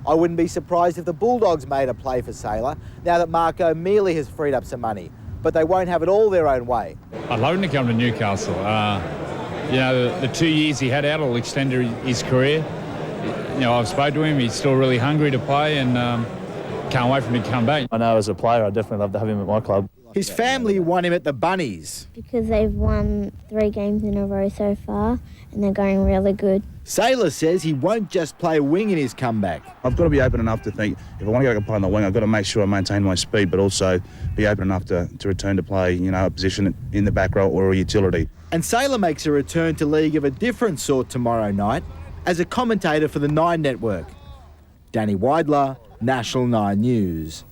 I wouldn't be surprised if the Bulldogs made a play for Sailor, now that Mark O'Mealy has freed up some money. But they won't have it all their own way. I'd love him to come to Newcastle. The 2 years he had out will extend his career. I've spoken to him. He's still really hungry to play, and can't wait for him to come back. I know as a player, I'd definitely love to have him at my club. His family want him at the Bunnies. Because they've won 3 games in a row so far, and they're going really good. Sailor says he won't just play wing in his comeback. I've got to be open enough to think, if I want to go back and play on the wing, I've got to make sure I maintain my speed, but also be open enough to return to play, a position in the back row or a utility. And Sailor makes a return to league of a different sort tomorrow night as a commentator for the Nine Network. Danny Weidler, National 9 News.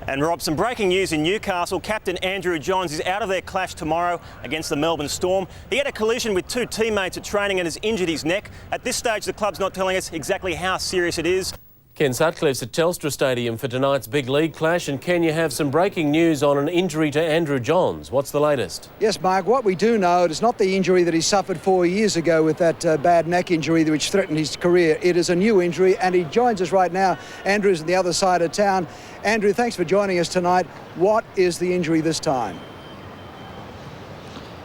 And Rob, some breaking news in Newcastle. Captain Andrew Johns is out of their clash tomorrow against the Melbourne Storm. He had a collision with 2 teammates at training and has injured his neck. At this stage, the club's not telling us exactly how serious it is. Ken Sutcliffe's at Telstra Stadium for tonight's big league clash. And Ken, you have some breaking news on an injury to Andrew Johns. What's the latest? Yes, Mark, what we do know, it is not the injury that he suffered 4 years ago with that bad neck injury which threatened his career. It is a new injury, and he joins us right now. Andrew's on the other side of town. Andrew, thanks for joining us tonight. What is the injury this time?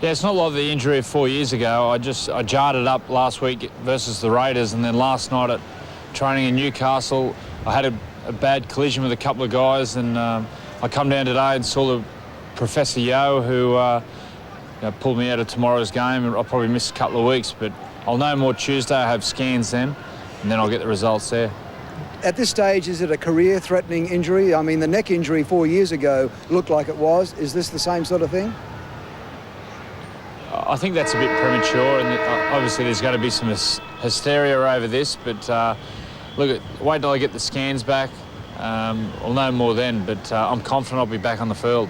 Yeah, it's not like the injury of 4 years ago. I jarred it up last week versus the Raiders, and then last night at training in Newcastle, I had a bad collision with a couple of guys, and I come down today and saw the Professor Yo, who pulled me out of tomorrow's game, and I'll probably miss a couple of weeks, but I'll know more Tuesday. I have scans then, and then I'll get the results there. At this stage, is it a career-threatening injury? I mean, the neck injury 4 years ago looked like it was. Is this the same sort of thing? I think that's a bit premature, and obviously there's going to be some hysteria over this, but wait till I get the scans back. I'll know more then, but I'm confident I'll be back on the field.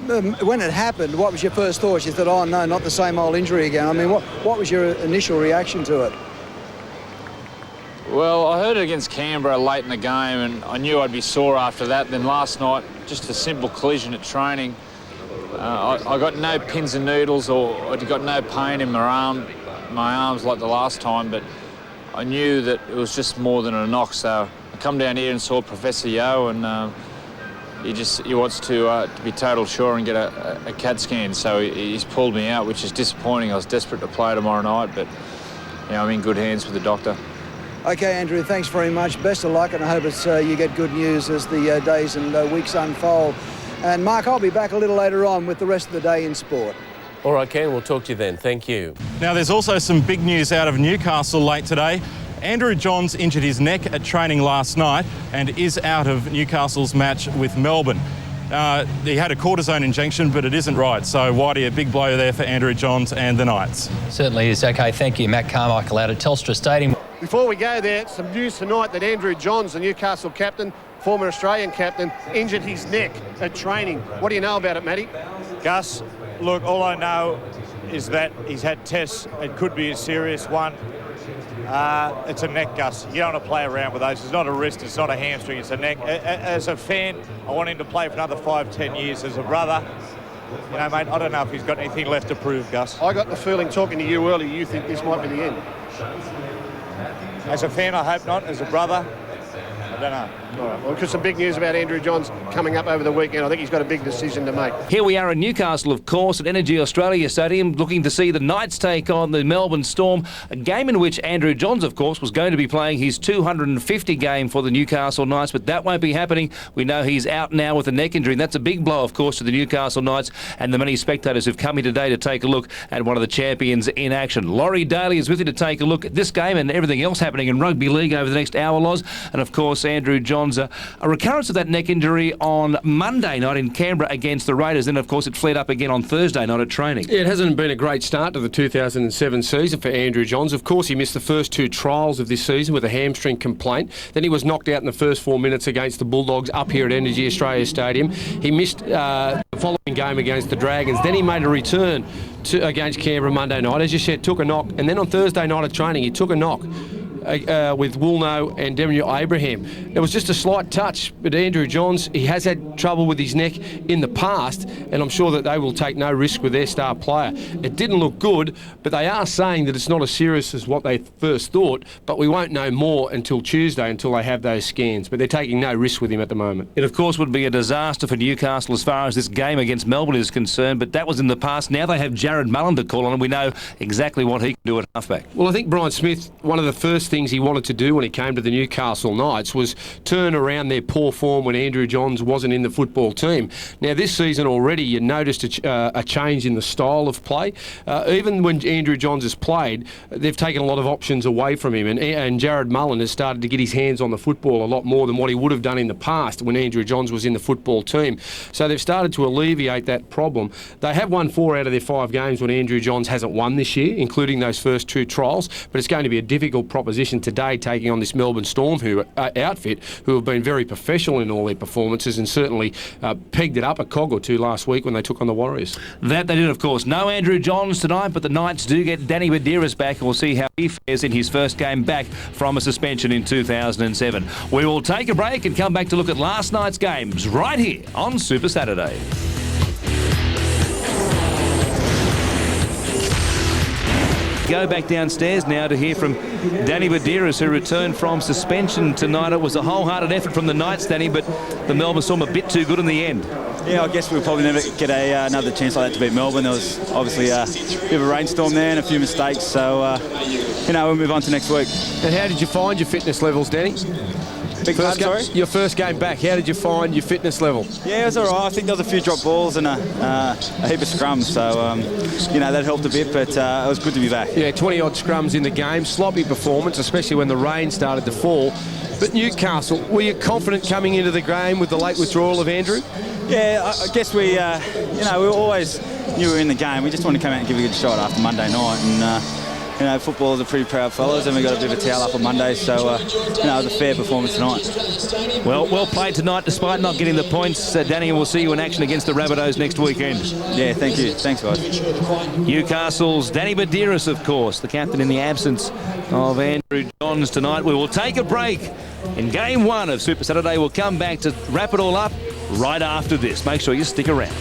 When it happened, what was your first thought? You thought, oh no, not the same old injury again. I mean, what was your initial reaction to it? Well, I heard it against Canberra late in the game, and I knew I'd be sore after that. Then last night, just a simple collision at training. I got no pins and needles, or I got no pain in my arms like the last time, but I knew that it was just more than a knock. So I come down here and saw Professor Yo, and he wants to be total sure and get a CAT scan. So he's pulled me out, which is disappointing. I was desperate to play tomorrow night, but I'm in good hands with the doctor. Okay, Andrew, thanks very much. Best of luck, and I hope you get good news as the days and weeks unfold. And Mark, I'll be back a little later on with the rest of the day in sport. All right, Ken, we'll talk to you then. Thank you. Now, there's also some big news out of Newcastle late today. Andrew Johns injured his neck at training last night and is out of Newcastle's match with Melbourne. He had a cortisone injection, but it isn't right. So, Whitey, a big blow there for Andrew Johns and the Knights. Certainly is. Okay, thank you, Matt Carmichael out at Telstra Stadium. Before we go there, some news tonight that Andrew Johns, the Newcastle captain, former Australian captain, injured his neck at training. What do you know about it, Matty? Gus, look, all I know is that he's had tests. It could be a serious one. It's a neck, Gus. You don't want to play around with those. It's not a wrist, it's not a hamstring, it's a neck. As a fan, I want him to play for another 5-10 years. As a brother, mate, I don't know if he's got anything left to prove, Gus. I got the feeling, talking to you earlier, you think this might be the end. As a fan, I hope not. As a brother, I don't know. All right. Well, just some big news about Andrew Johns coming up over the weekend. I think he's got a big decision to make. Here we are in Newcastle, of course, at Energy Australia Stadium, looking to see the Knights take on the Melbourne Storm, a game in which Andrew Johns, of course, was going to be playing his 250 game for the Newcastle Knights, but that won't be happening. We know he's out now with a neck injury, and that's a big blow, of course, to the Newcastle Knights and the many spectators who've come here today to take a look at one of the champions in action. Laurie Daly is with you to take a look at this game and everything else happening in rugby league over the next hour, Loz. And, of course, Andrew Johns, a recurrence of that neck injury on Monday night in Canberra against the Raiders. Then, of course, it flared up again on Thursday night at training. Yeah, it hasn't been a great start to the 2007 season for Andrew Johns. Of course, he missed the first 2 trials of this season with a hamstring complaint. Then he was knocked out in the first 4 minutes against the Bulldogs up here at Energy Australia Stadium. He missed the following game against the Dragons. Then he made a return against Canberra Monday night. As you said, took a knock. And then on Thursday night at training, he took a knock with Woolnough and Demian Abraham. It was just a slight touch, but Andrew Johns, he has had trouble with his neck in the past, and I'm sure that they will take no risk with their star player. It didn't look good, but they are saying that it's not as serious as what they first thought, but we won't know more until Tuesday, until they have those scans. But they're taking no risk with him at the moment. It, of course, would be a disaster for Newcastle as far as this game against Melbourne is concerned, but that was in the past. Now they have Jared Mullen to call on, and we know exactly what he can do at halfback. Well, I think Brian Smith, one of the first things he wanted to do when he came to the Newcastle Knights was turn around their poor form when Andrew Johns wasn't in the football team. Now, this season already, you noticed a change in the style of play. Even when Andrew Johns has played, they've taken a lot of options away from him, and Jared Mullen has started to get his hands on the football a lot more than what he would have done in the past when Andrew Johns was in the football team. So they've started to alleviate that problem. They have won 4 out of their 5 games when Andrew Johns hasn't won this year, including those first 2 trials, but it's going to be a difficult proposition today taking on this Melbourne Storm outfit, who have been very professional in all their performances and certainly pegged it up a cog or 2 last week when they took on the Warriors. That they did, of course. No Andrew Johns tonight, but the Knights do get Danny Buderus back, and we'll see how he fares in his first game back from a suspension in 2007. We will take a break and come back to look at last night's games right here on Super Saturday. Go back downstairs now to hear from Danny Buderus, who returned from suspension tonight. It was a wholehearted effort from the Knights, Danny, but the Melbourne Storm a bit too good in the end. Yeah, I guess we'll probably never get another chance like that to beat Melbourne. There was obviously a bit of a rainstorm there and a few mistakes, so we'll move on to next week. And how did you find your fitness levels, Danny? Your first game back, how did you find your fitness level? Yeah, it was all right. I think there was a few drop balls and a heap of scrums, so that helped a bit, but it was good to be back. Yeah, 20-odd scrums in the game, sloppy performance, especially when the rain started to fall. But Newcastle, were you confident coming into the game with the late withdrawal of Andrew? Yeah, I guess we always knew we were in the game. We just wanted to come out and give it a good shot after Monday night, and footballers are pretty proud fellas, and we got a bit of a towel up on Monday, so it was a fair performance tonight. Well played tonight, despite not getting the points. Danny, and we'll see you in action against the Rabbitohs next weekend. Yeah, thank you. Thanks, guys. Newcastle's Danny Buderus, of course, the captain in the absence of Andrew Johns tonight. We will take a break in Game 1 of Super Saturday. We'll come back to wrap it all up right after this. Make sure you stick around.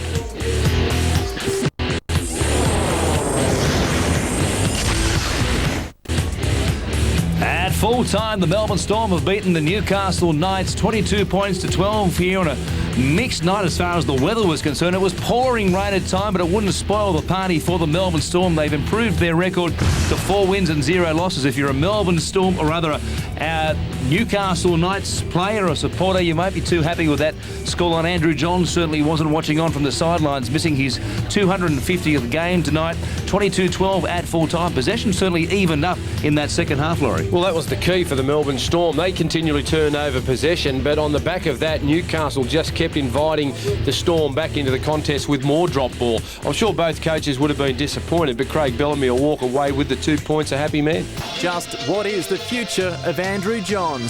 At full time, the Melbourne Storm have beaten the Newcastle Knights 22 points to 12 here on a mixed night as far as the weather was concerned. It was pouring rain at time, but it wouldn't spoil the party for the Melbourne Storm. They've improved their record to 4 wins and 0 losses. If you're a Melbourne Storm, or rather a Newcastle Knights player or supporter, you might be too happy with that scoreline. Andrew Johns certainly wasn't watching on from the sidelines, missing his 250th game tonight. 22-12 at full time. Possession certainly evened up in that second half, Laurie. Well, that was the key for the Melbourne Storm. They continually turned over possession, but on the back of that, Newcastle just kept inviting the Storm back into the contest with more drop ball. I'm sure both coaches would have been disappointed, but Craig Bellamy will walk away with the 2 points, a happy man. Just what is the future of Andrew Johns?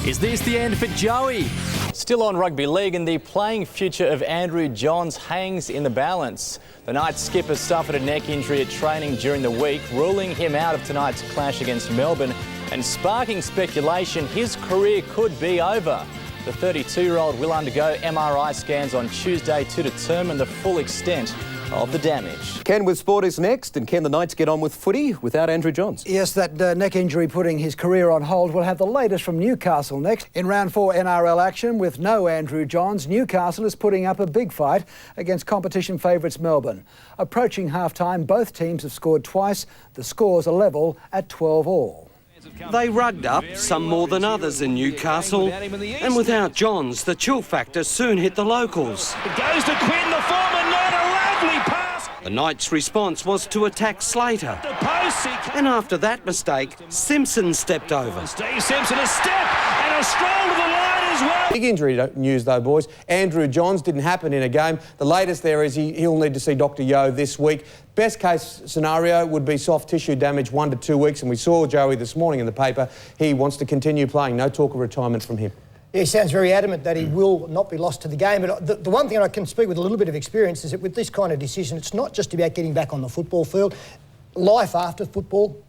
Is this the end for Joey? Still on rugby league, and the playing future of Andrew Johns hangs in the balance. The Knights skipper suffered a neck injury at training during the week, ruling him out of tonight's clash against Melbourne and sparking speculation his career could be over. The 32-year-old will undergo MRI scans on Tuesday to determine the full extent of the damage. Ken with Sport is next, and can the Knights get on with footy without Andrew Johns? Yes, that neck injury putting his career on hold. We'll have the latest from Newcastle next. In round 4 NRL action with no Andrew Johns, Newcastle is putting up a big fight against competition favourites Melbourne. Approaching half-time, both teams have scored twice. The scores are level at 12 all. They rugged up, some more than others in Newcastle, and without Johns, the chill factor soon hit the locals. It goes to Quinn, the former Knight, a lovely pass. The Knights' response was to attack Slater. And after that mistake, Simpson stepped over. Steve Simpson, a step and a stroll to the line as well. Big injury news though, boys. Andrew Johns didn't happen in a game. The latest there is he'll need to see Dr. Yeo this week. Best case scenario would be soft tissue damage 1 to 2 weeks, and we saw Joey this morning in the paper. He wants to continue playing. No talk of retirement from him. Yeah, he sounds very adamant that he will not be lost to the game. But the one thing I can speak with a little bit of experience is that with this kind of decision, it's not just about getting back on the football field. Life after football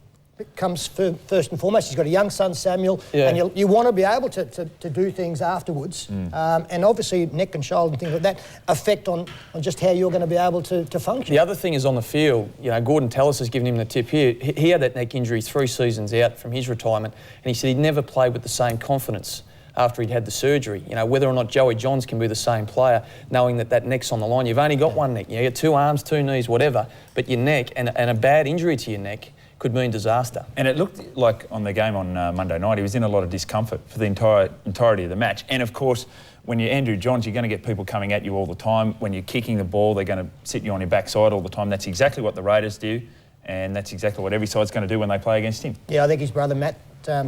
comes first and foremost. He's got a young son, Samuel, and you want to be able to do things afterwards. And obviously neck and shoulder and things like that affect on just how you're going to be able to function. The other thing is on the field, Gordon Tallis has given him the tip here. He had that neck injury 3 seasons out from his retirement, and he said he'd never played with the same confidence after he'd had the surgery. Whether or not Joey Johns can be the same player, knowing that neck's on the line. You've only got one neck. You get 2 arms, 2 knees, whatever, but your neck and a bad injury to your neck could mean disaster. And it looked like on the game on Monday night, he was in a lot of discomfort for the entirety of the match. And of course, when you're Andrew Johns, you're going to get people coming at you all the time. When you're kicking the ball, they're going to sit you on your backside all the time. That's exactly what the Raiders do, and that's exactly what every side's going to do when they play against him. Yeah, I think his brother Matt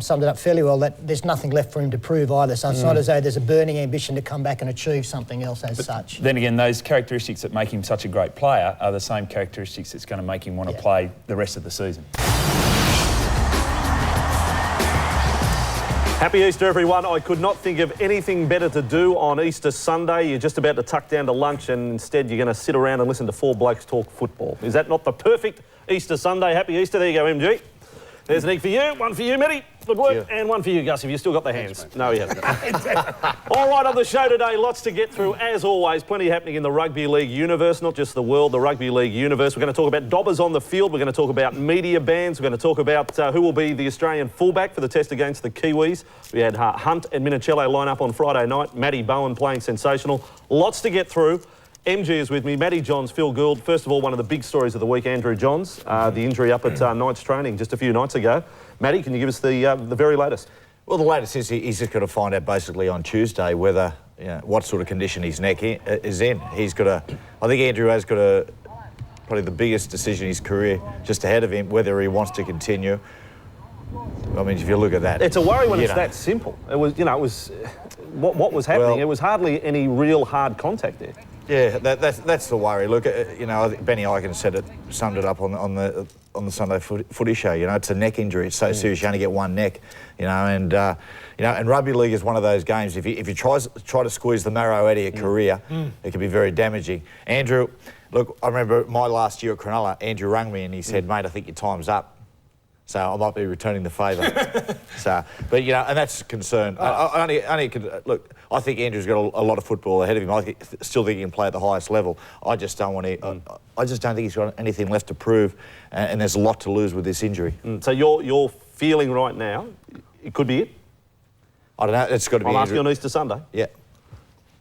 summed it up fairly well, that there's nothing left for him to prove either. So it's not as though there's a burning ambition to come back and achieve something else as such. Then again, those characteristics that make him such a great player are the same characteristics that's going to make him want to play the rest of the season. Happy Easter, everyone. I could not think of anything better to do on Easter Sunday. You're just about to tuck down to lunch and instead you're going to sit around and listen to four blokes talk football. Is that not the perfect Easter Sunday? Happy Easter. There you go, MG. There's an egg for you, one for you, Matty. Good work. And one for you, Gus, if you've still got the hands. No, he hasn't. All right, on the show today, lots to get through. As always, plenty happening in the rugby league universe, not just the world, the rugby league universe. We're going to talk about dobbers on the field. We're going to talk about media bans. We're going to talk about who will be the Australian fullback for the test against the Kiwis. We had Hunt and Minicello line up on Friday night. Matty Bowen playing sensational. Lots to get through. MG is with me, Matty Johns, Phil Gould. First of all, one of the big stories of the week, Andrew Johns, the injury up at Knights training just a few nights ago. Matty, can you give us the very latest? Well, the latest is he's just got to find out basically on Tuesday whether, what sort of condition his neck is in. He's got to, I think Andrew has got probably the biggest decision in his career just ahead of him, whether he wants to continue. I mean, if you look at that, it's a worry when it's that simple. It was, what was happening. It was hardly any real hard contact there. Yeah, that's the worry. Look, I think Benny Eichen summed it up on the Sunday footy show. It's a neck injury. It's so serious. You only get one neck. And rugby league is one of those games. If you try to squeeze the marrow out of your career, it can be very damaging. Andrew, look, I remember my last year at Cronulla. Andrew rang me and he said, "Mate, I think your time's up." So I might be returning the favour. But and that's a concern. Look, I think Andrew's got a lot of football ahead of him. I still think he can play at the highest level. I just don't want to. I just don't think he's got anything left to prove, and there's a lot to lose with this injury. So you're feeling right now, it could be it. I don't know. It's got to be. I'll ask you on Easter Sunday. Yeah.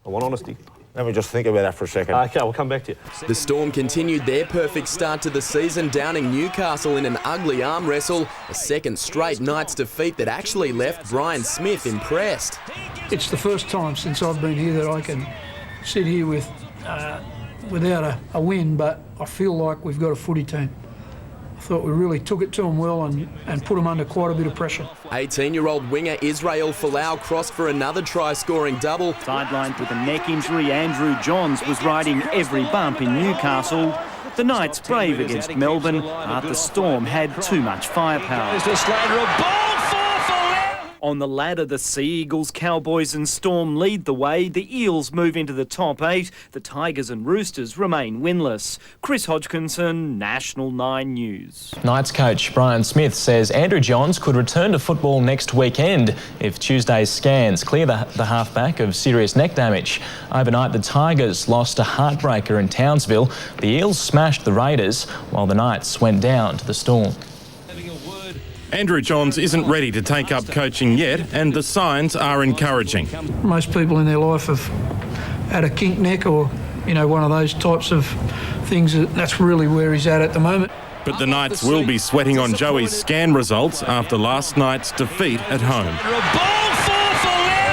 I want honesty. Let me just think about that for a second. OK, we'll come back to you. The Storm continued their perfect start to the season, downing Newcastle in an ugly arm wrestle, a second straight Knights defeat that actually left Brian Smith impressed. It's the first time since I've been here that I can sit here without a win, but I feel like we've got a footy team. I thought we really took it to them well and put them under quite a bit of pressure. 18-year-old winger Israel Folau crossed for another try-scoring double. Sidelined with a neck injury, Andrew Johns was riding every bump in Newcastle. The Knights brave against Melbourne, but the Storm had too much firepower. On the ladder, the Sea Eagles, Cowboys and Storm lead the way. The Eels move into the top 8. The Tigers and Roosters remain winless. Chris Hodgkinson, National 9 News. Knights coach Brian Smith says Andrew Johns could return to football next weekend if Tuesday's scans clear the halfback of serious neck damage. Overnight, the Tigers lost a heartbreaker in Townsville. The Eels smashed the Raiders, while the Knights went down to the Storm. Andrew Johns isn't ready to take up coaching yet, and the signs are encouraging. Most people in their life have had a kink neck or, one of those types of things. That's really where he's at the moment. But the Knights will be sweating on Joey's scan results after last night's defeat at home.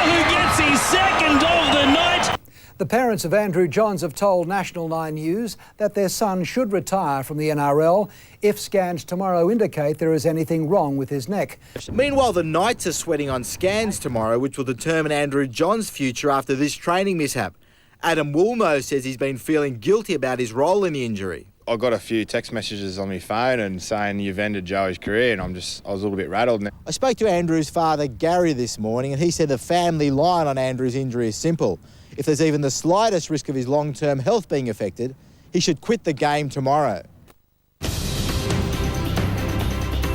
Who gets his second of the night. The parents of Andrew Johns have told National 9 News that their son should retire from the NRL if scans tomorrow indicate there is anything wrong with his neck. Meanwhile, the Knights are sweating on scans tomorrow, which will determine Andrew Johns' future after this training mishap. Adam Woolnough says he's been feeling guilty about his role in the injury. I got a few text messages on my phone and saying you've ended Joey's career, and I was a little bit rattled. I spoke to Andrew's father, Gary, this morning, and he said the family line on Andrew's injury is simple. If there's even the slightest risk of his long-term health being affected, he should quit the game tomorrow.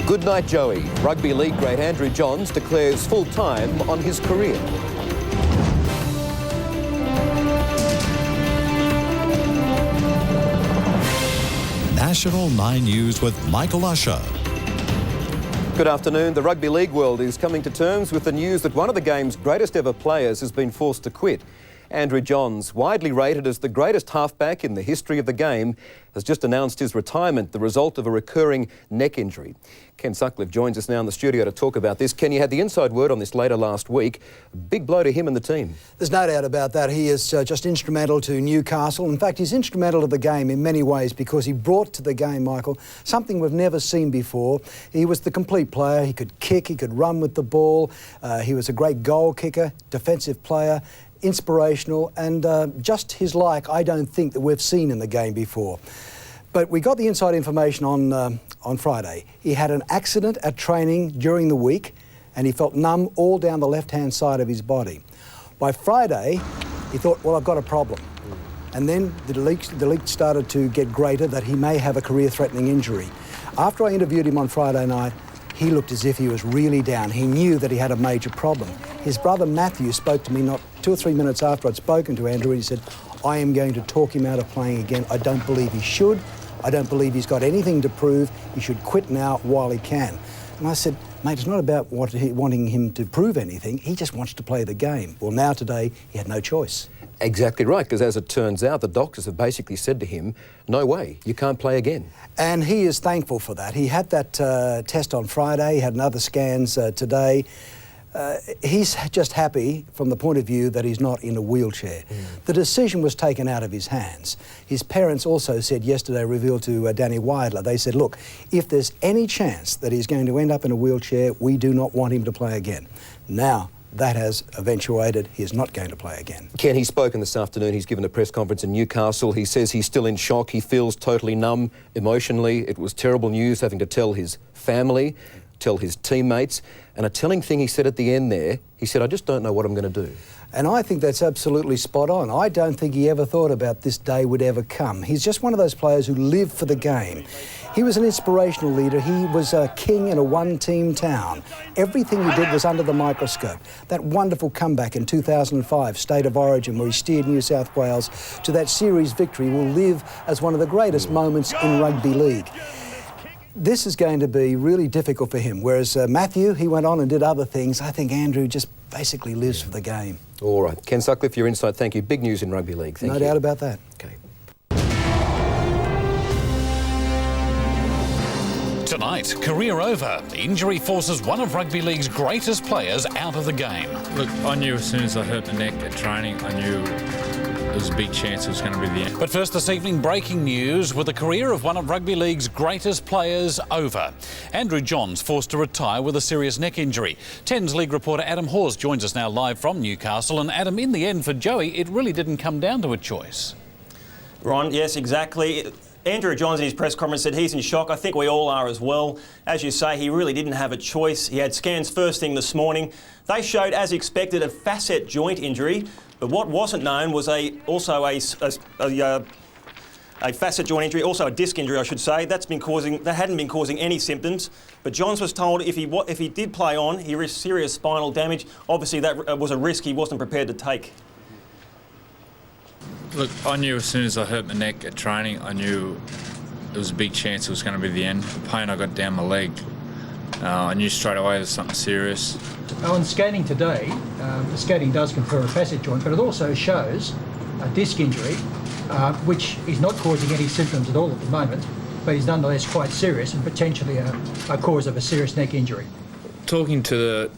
Good night, Joey. Rugby league great Andrew Johns declares full time on his career. National 9 News with Michael Usher. Good afternoon. The rugby league world is coming to terms with the news that one of the game's greatest ever players has been forced to quit. Andrew Johns, widely rated as the greatest halfback in the history of the game, has just announced his retirement, the result of a recurring neck injury. Ken Sutcliffe joins us now in the studio to talk about this. Ken, you had the inside word on this later last week. A big blow to him and the team. There's no doubt about that. He is just instrumental to Newcastle. In fact, he's instrumental to the game in many ways because he brought to the game, Michael, something we've never seen before. He was the complete player. He could kick, he could run with the ball. He was a great goal kicker, defensive player, inspirational, and just his like I don't think that we've seen in the game before. But we got the inside information on Friday. He had an accident at training during the week and he felt numb all down the left-hand side of his body. By Friday, he thought, well, I've got a problem. And then the leak started to get greater that he may have a career-threatening injury. After I interviewed him on Friday night, he looked as if he was really down. He knew that he had a major problem. His brother Matthew spoke to me not 2 or 3 minutes after I'd spoken to Andrew, and he said, I am going to talk him out of playing again. I don't believe he should. I don't believe he's got anything to prove. He should quit now while he can. And I said, mate, it's not about wanting him to prove anything. He just wants to play the game. Well, now today, he had no choice. Exactly right, because as it turns out, the doctors have basically said to him, no way, you can't play again. And he is thankful for that. He had that test on Friday, he had another scans today. He's just happy from the point of view that he's not in a wheelchair. The decision was taken out of his hands. His parents also said yesterday, revealed to Danny Weidler, they said, look, if there's any chance that he's going to end up in a wheelchair, we do not want him to play again. Now, that has eventuated. He is not going to play again. Ken, he's spoken this afternoon. He's given a press conference in Newcastle. He says he's still in shock. He feels totally numb emotionally. It was terrible news having to tell his family, tell his teammates. And a telling thing he said at the end there, he said, I just don't know what I'm going to do. And I think that's absolutely spot on. I don't think he ever thought about this day would ever come. He's just one of those players who live for the game. He was an inspirational leader. He was a king in a one-team town. Everything he did was under the microscope. That wonderful comeback in 2005, State of Origin, where he steered New South Wales to that series victory, will live as one of the greatest moments in rugby league. This is going to be really difficult for him, whereas Matthew, he went on and did other things. I think Andrew just basically lives for the game. All right. Ken Sutcliffe, your insight, thank you. Big news in rugby league. Thank you. No doubt about that. Okay. Tonight, career over. Injury forces one of rugby league's greatest players out of the game. Look, I knew as soon as I hurt the neck at training, I knew there was a big chance it was going to be the end. But first this evening, breaking news with the career of one of rugby league's greatest players over. Andrew Johns forced to retire with a serious neck injury. 10's league reporter Adam Hawes joins us now live from Newcastle. And Adam, in the end for Joey, it really didn't come down to a choice. Ron, yes, exactly. Andrew Johns in his press conference said he's in shock. I think we all are as well. As you say, he really didn't have a choice. He had scans first thing this morning. They showed, as expected, a facet joint injury. But what wasn't known was also a facet joint injury, also a disc injury, I should say. That hadn't been causing any symptoms. But Johns was told if he did play on, he risked serious spinal damage. Obviously, that was a risk he wasn't prepared to take. Look, I knew as soon as I hurt my neck at training, I knew there was a big chance it was going to be the end. The pain I got down my leg, I knew straight away there was something serious. On scanning today, the scanning does confirm a facet joint, but it also shows a disc injury, which is not causing any symptoms at all at the moment, but is nonetheless quite serious and potentially a cause of a serious neck injury. Talking to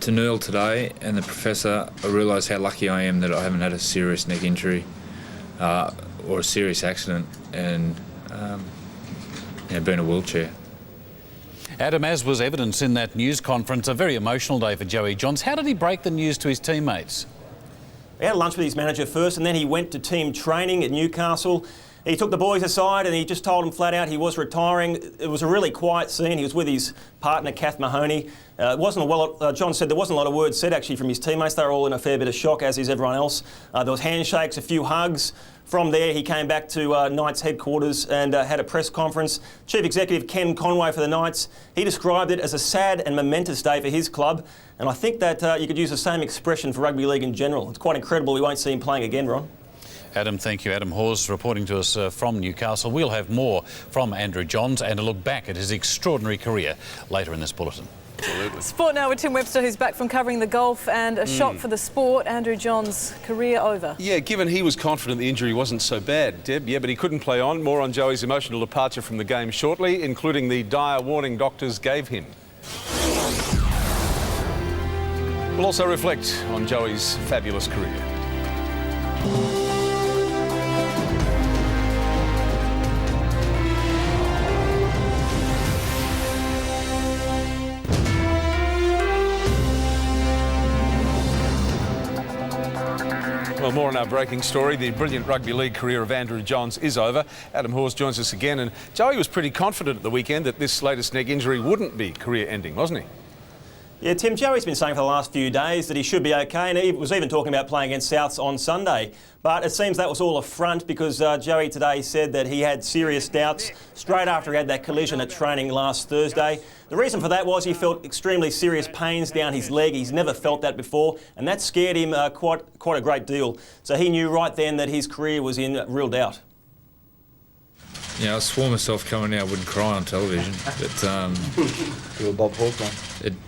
Neil today and the professor, I realised how lucky I am that I haven't had a serious neck injury or a serious accident and been in a wheelchair. Adam, as was evidence in that news conference, a very emotional day for Joey Johns. How did he break the news to his teammates? He had lunch with his manager first and then he went to team training at Newcastle. He took the boys aside and he just told them flat out he was retiring. It was a really quiet scene. He was with his partner, Kath Mahoney. John said there wasn't a lot of words said actually from his teammates. They were all in a fair bit of shock, as is everyone else. There was handshakes, a few hugs. From there, he came back to Knights headquarters and had a press conference. Chief Executive Ken Conway for the Knights, he described it as a sad and momentous day for his club. And I think that you could use the same expression for rugby league in general. It's quite incredible we won't see him playing again, Ron. Adam, thank you. Adam Hawes reporting to us from Newcastle. We'll have more from Andrew Johns and a look back at his extraordinary career later in this bulletin. Absolutely. Sport now with Tim Webster, who's back from covering the golf, and a shock for the sport. Andrew Johns' career over. Yeah, given he was confident the injury wasn't so bad, Deb. Yeah, but he couldn't play on. More on Joey's emotional departure from the game shortly, including the dire warning doctors gave him. We'll also reflect on Joey's fabulous career. Well, more on our breaking story. The brilliant rugby league career of Andrew Johns is over. Adam Hawes joins us again, and Joey was pretty confident at the weekend that this latest neck injury wouldn't be career-ending, wasn't he? Yeah, Tim, Joey's been saying for the last few days that he should be okay, and he was even talking about playing against Souths on Sunday. But it seems that was all a front, because Joey today said that he had serious doubts straight after he had that collision at training last Thursday. The reason for that was he felt extremely serious pains down his leg. He's never felt that before, and that scared him quite a great deal. So he knew right then that his career was in real doubt. Yeah, I swore myself coming out I wouldn't cry on television, but You're a Bob Hawke one.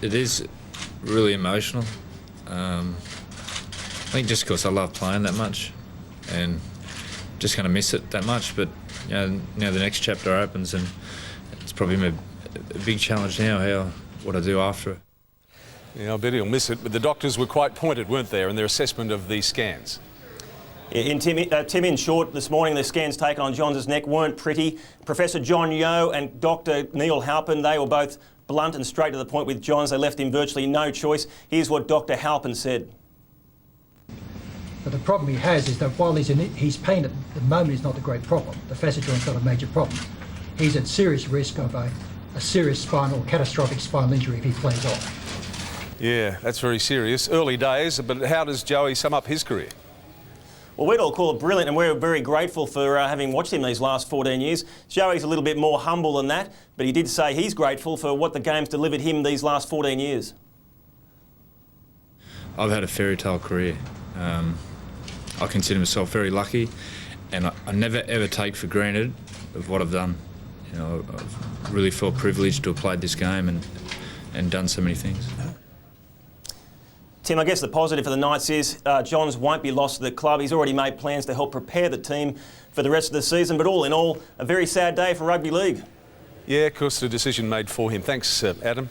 it is really emotional. I think just because I love playing that much, and just going to miss it that much. But you know, now the next chapter opens, and it's probably a big challenge now, what I do after it. Yeah, I bet he'll miss it, but the doctors were quite pointed, weren't they, in their assessment of the scans? Tim, in short, this morning the scans taken on Johns' neck weren't pretty. Professor John Yeo and Dr Neil Halpin, they were both blunt and straight to the point with Johns. They left him virtually no choice. Here's what Dr Halpin said. But the problem he has is that while his pain at the moment is not a great problem, the facet joint's not a major problem, he's at serious risk of a serious catastrophic spinal injury if he plays on. Yeah, that's very serious. Early days, but how does Joey sum up his career? Well, we'd all call it brilliant, and we're very grateful for having watched him these last 14 years. Joey's a little bit more humble than that, but he did say he's grateful for what the game's delivered him these last 14 years. I've had a fairy tale career. I consider myself very lucky, and I never ever take for granted of what I've done. You know, I've really felt privileged to have played this game and done so many things. Tim, I guess the positive for the Knights is Johns won't be lost to the club. He's already made plans to help prepare the team for the rest of the season, but all in all, a very sad day for rugby league. Yeah, of course, the decision made for him. Thanks, Adam.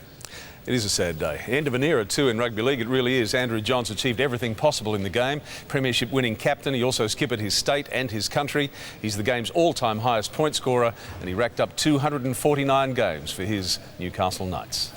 It is a sad day. End of an era too in rugby league, it really is. Andrew Johns achieved everything possible in the game. Premiership winning captain, he also skippered his state and his country. He's the game's all-time highest point scorer, and he racked up 249 games for his Newcastle Knights.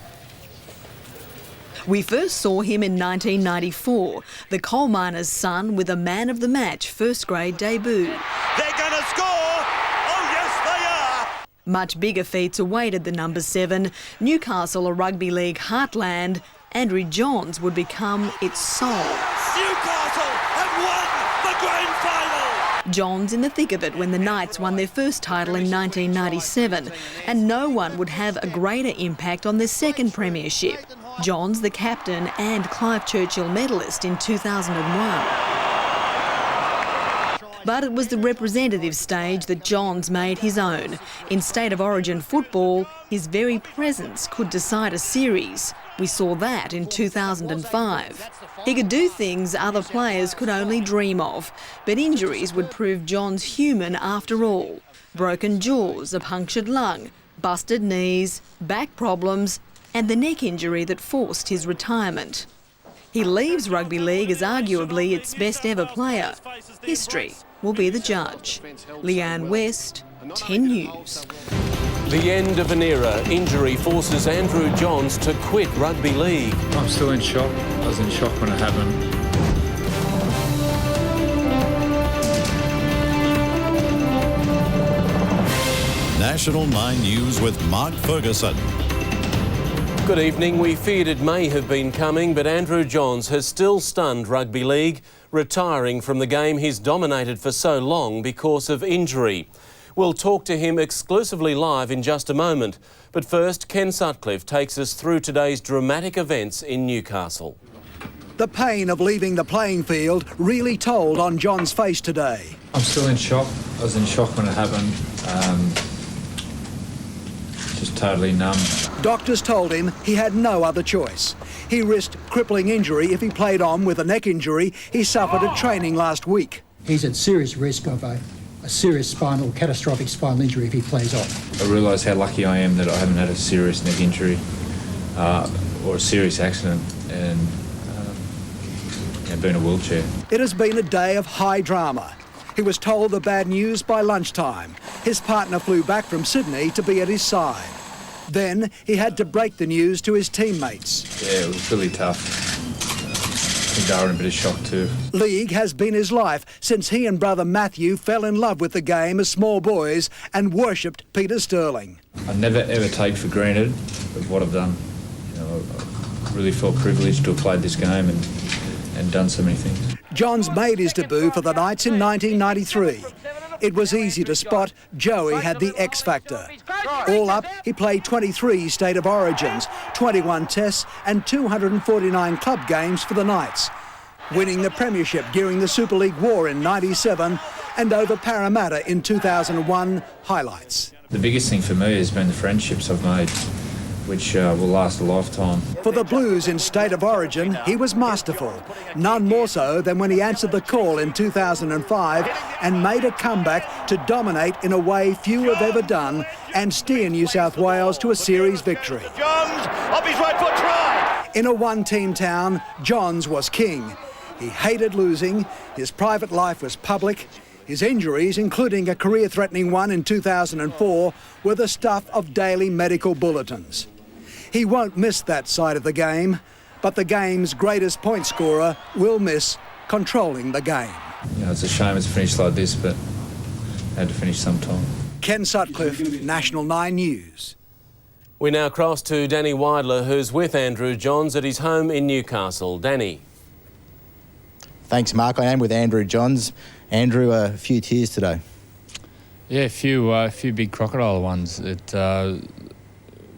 We first saw him in 1994, the coal miner's son with a man of the match first grade debut. They're going to score! Oh yes, they are! Much bigger feats awaited the number 7. Newcastle, a rugby league heartland, Andrew Johns would become its soul. Newcastle have won the grand final! Johns in the thick of it when the Knights won their first title in 1997, and no one would have a greater impact on their second premiership. Johns, the captain and Clive Churchill medalist in 2001. But it was the representative stage that Johns made his own. In State of Origin football, his very presence could decide a series. We saw that in 2005. He could do things other players could only dream of, but injuries would prove Johns human after all. Broken jaws, a punctured lung, busted knees, back problems, and the neck injury that forced his retirement. He leaves rugby league as arguably its best ever player. History will be the judge. Leanne West, 10 News. The end of an era. Injury forces Andrew Johns to quit rugby league. I'm still in shock. I was in shock when it happened. National 9 News with Mark Ferguson. Good evening. We feared it may have been coming, but Andrew Johns has still stunned rugby league, retiring from the game he's dominated for so long because of injury. We'll talk to him exclusively live in just a moment. But first, Ken Sutcliffe takes us through today's dramatic events in Newcastle. The pain of leaving the playing field really told on John's face today. I'm still in shock. I was in shock when it happened. Just totally numb. Doctors told him he had no other choice. He risked crippling injury if he played on with a neck injury he suffered at training last week. He's at serious risk of a serious catastrophic spinal injury if he plays on. I realise how lucky I am that I haven't had a serious neck injury or a serious accident and been in a wheelchair. It has been a day of high drama. He was told the bad news by lunchtime. His partner flew back from Sydney to be at his side. Then he had to break the news to his teammates. Yeah, it was really tough. I think they were in a bit of shock too. League has been his life since he and brother Matthew fell in love with the game as small boys and worshipped Peter Sterling. I never ever take for granted what I've done. You know, I really felt privileged to have played this game and done so many things. Johns made his debut for the Knights in 1993. It was easy to spot Joey had the X factor. All up, he played 23 State of Origins, 21 tests and 249 club games for the Knights, winning the premiership during the Super League War in '97 and over Parramatta in 2001 highlights. The biggest thing for me has been the friendships I've made, which will last a lifetime. For the Blues in State of Origin, he was masterful, none more so than when he answered the call in 2005 and made a comeback to dominate in a way few have ever done and steer New South Wales to a series victory. Johns, up his right foot, try! In a one-team town, Johns was king. He hated losing, his private life was public. His injuries, including a career-threatening one in 2004, were the stuff of daily medical bulletins. He won't miss that side of the game, but the game's greatest point scorer will miss controlling the game. You know, it's a shame it's finished like this, but I had to finish sometime. Ken Sutcliffe, National 9 News. We now cross to Danny Weidler, who's with Andrew Johns at his home in Newcastle. Danny. Thanks, Mark. I am with Andrew Johns. Andrew, a few tears today. Yeah, a few big crocodile ones.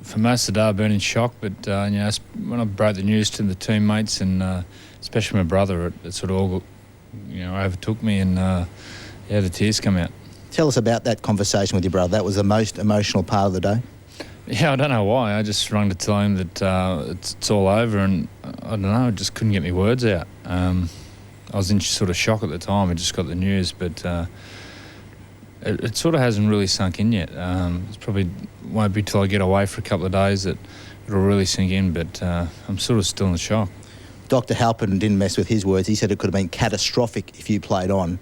For most of the day I've been in shock, but when I broke the news to the teammates and especially my brother, it sort of all overtook me and the tears come out. Tell us about that conversation with your brother. That was the most emotional part of the day. Yeah, I don't know why. I just rang to tell him that it's all over, and I don't know, I just couldn't get my words out. I was in sort of shock at the time. I just got the news, but it sort of hasn't really sunk in yet. It's probably won't be till I get away for a couple of days that it'll really sink in, but I'm sort of still in shock. Dr. Halpin didn't mess with his words. He said it could have been catastrophic if you played on.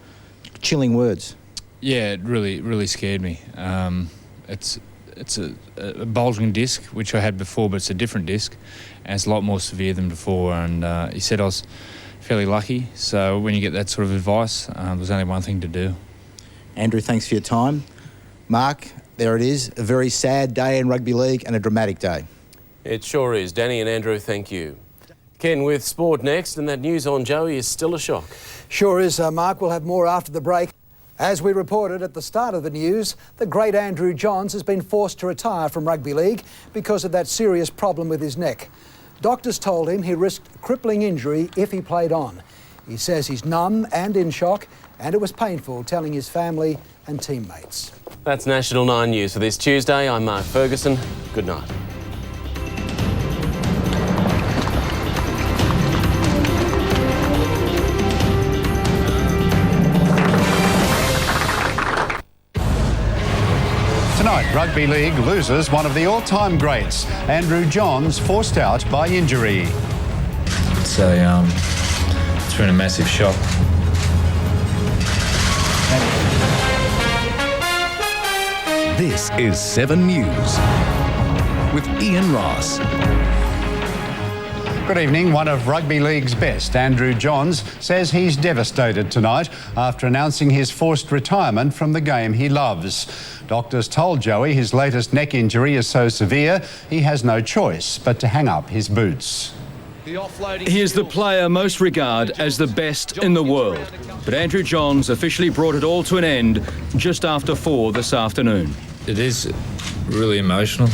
Chilling words. Yeah, it really scared me. It's a bulging disc, which I had before, but it's a different disc, and it's a lot more severe than before. And he said I was fairly lucky, so when you get that sort of advice, there's only one thing to do. Andrew, thanks for your time. Mark, there it is, a very sad day in rugby league and a dramatic day. It sure is. Danny and Andrew, thank you. Ken with sport next, and that news on Joey is still a shock. Sure is, Mark. We'll have more after the break. As we reported at the start of the news, the great Andrew Johns has been forced to retire from rugby league because of that serious problem with his neck. Doctors told him he risked crippling injury if he played on. He says he's numb and in shock, and it was painful telling his family and teammates. That's National 9 News for this Tuesday. I'm Mark Ferguson. Good night. Tonight, rugby league loses one of the all-time greats, Andrew Johns, forced out by injury. It's been a massive shock. This is 7 News with Ian Ross. Good evening. One of rugby league's best, Andrew Johns, says he's devastated tonight after announcing his forced retirement from the game he loves. Doctors told Joey his latest neck injury is so severe he has no choice but to hang up his boots. He is the player most regarded as the best in the world. But Andrew Johns officially brought it all to an end just after 4 this afternoon. It is really emotional.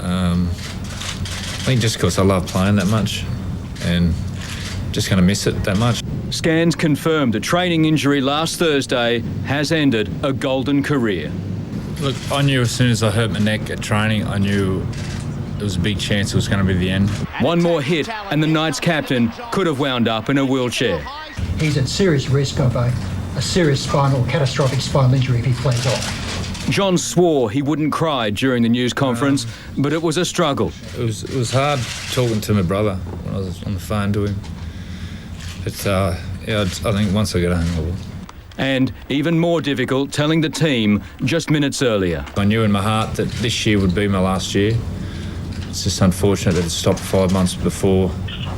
I think just because I love playing that much and just going to miss it that much. Scans confirmed a training injury last Thursday has ended a golden career. Look, I knew as soon as I hurt my neck at training, I knew there was a big chance it was going to be the end. One more hit and the Knights captain could have wound up in a wheelchair. He's at serious risk of a serious catastrophic spinal injury if he plays on. John swore he wouldn't cry during the news conference, but it was a struggle. It was hard talking to my brother when I was on the phone to him. But I think once I get home I will. And even more difficult telling the team just minutes earlier. I knew in my heart that this year would be my last year. It's just unfortunate that it stopped 5 months before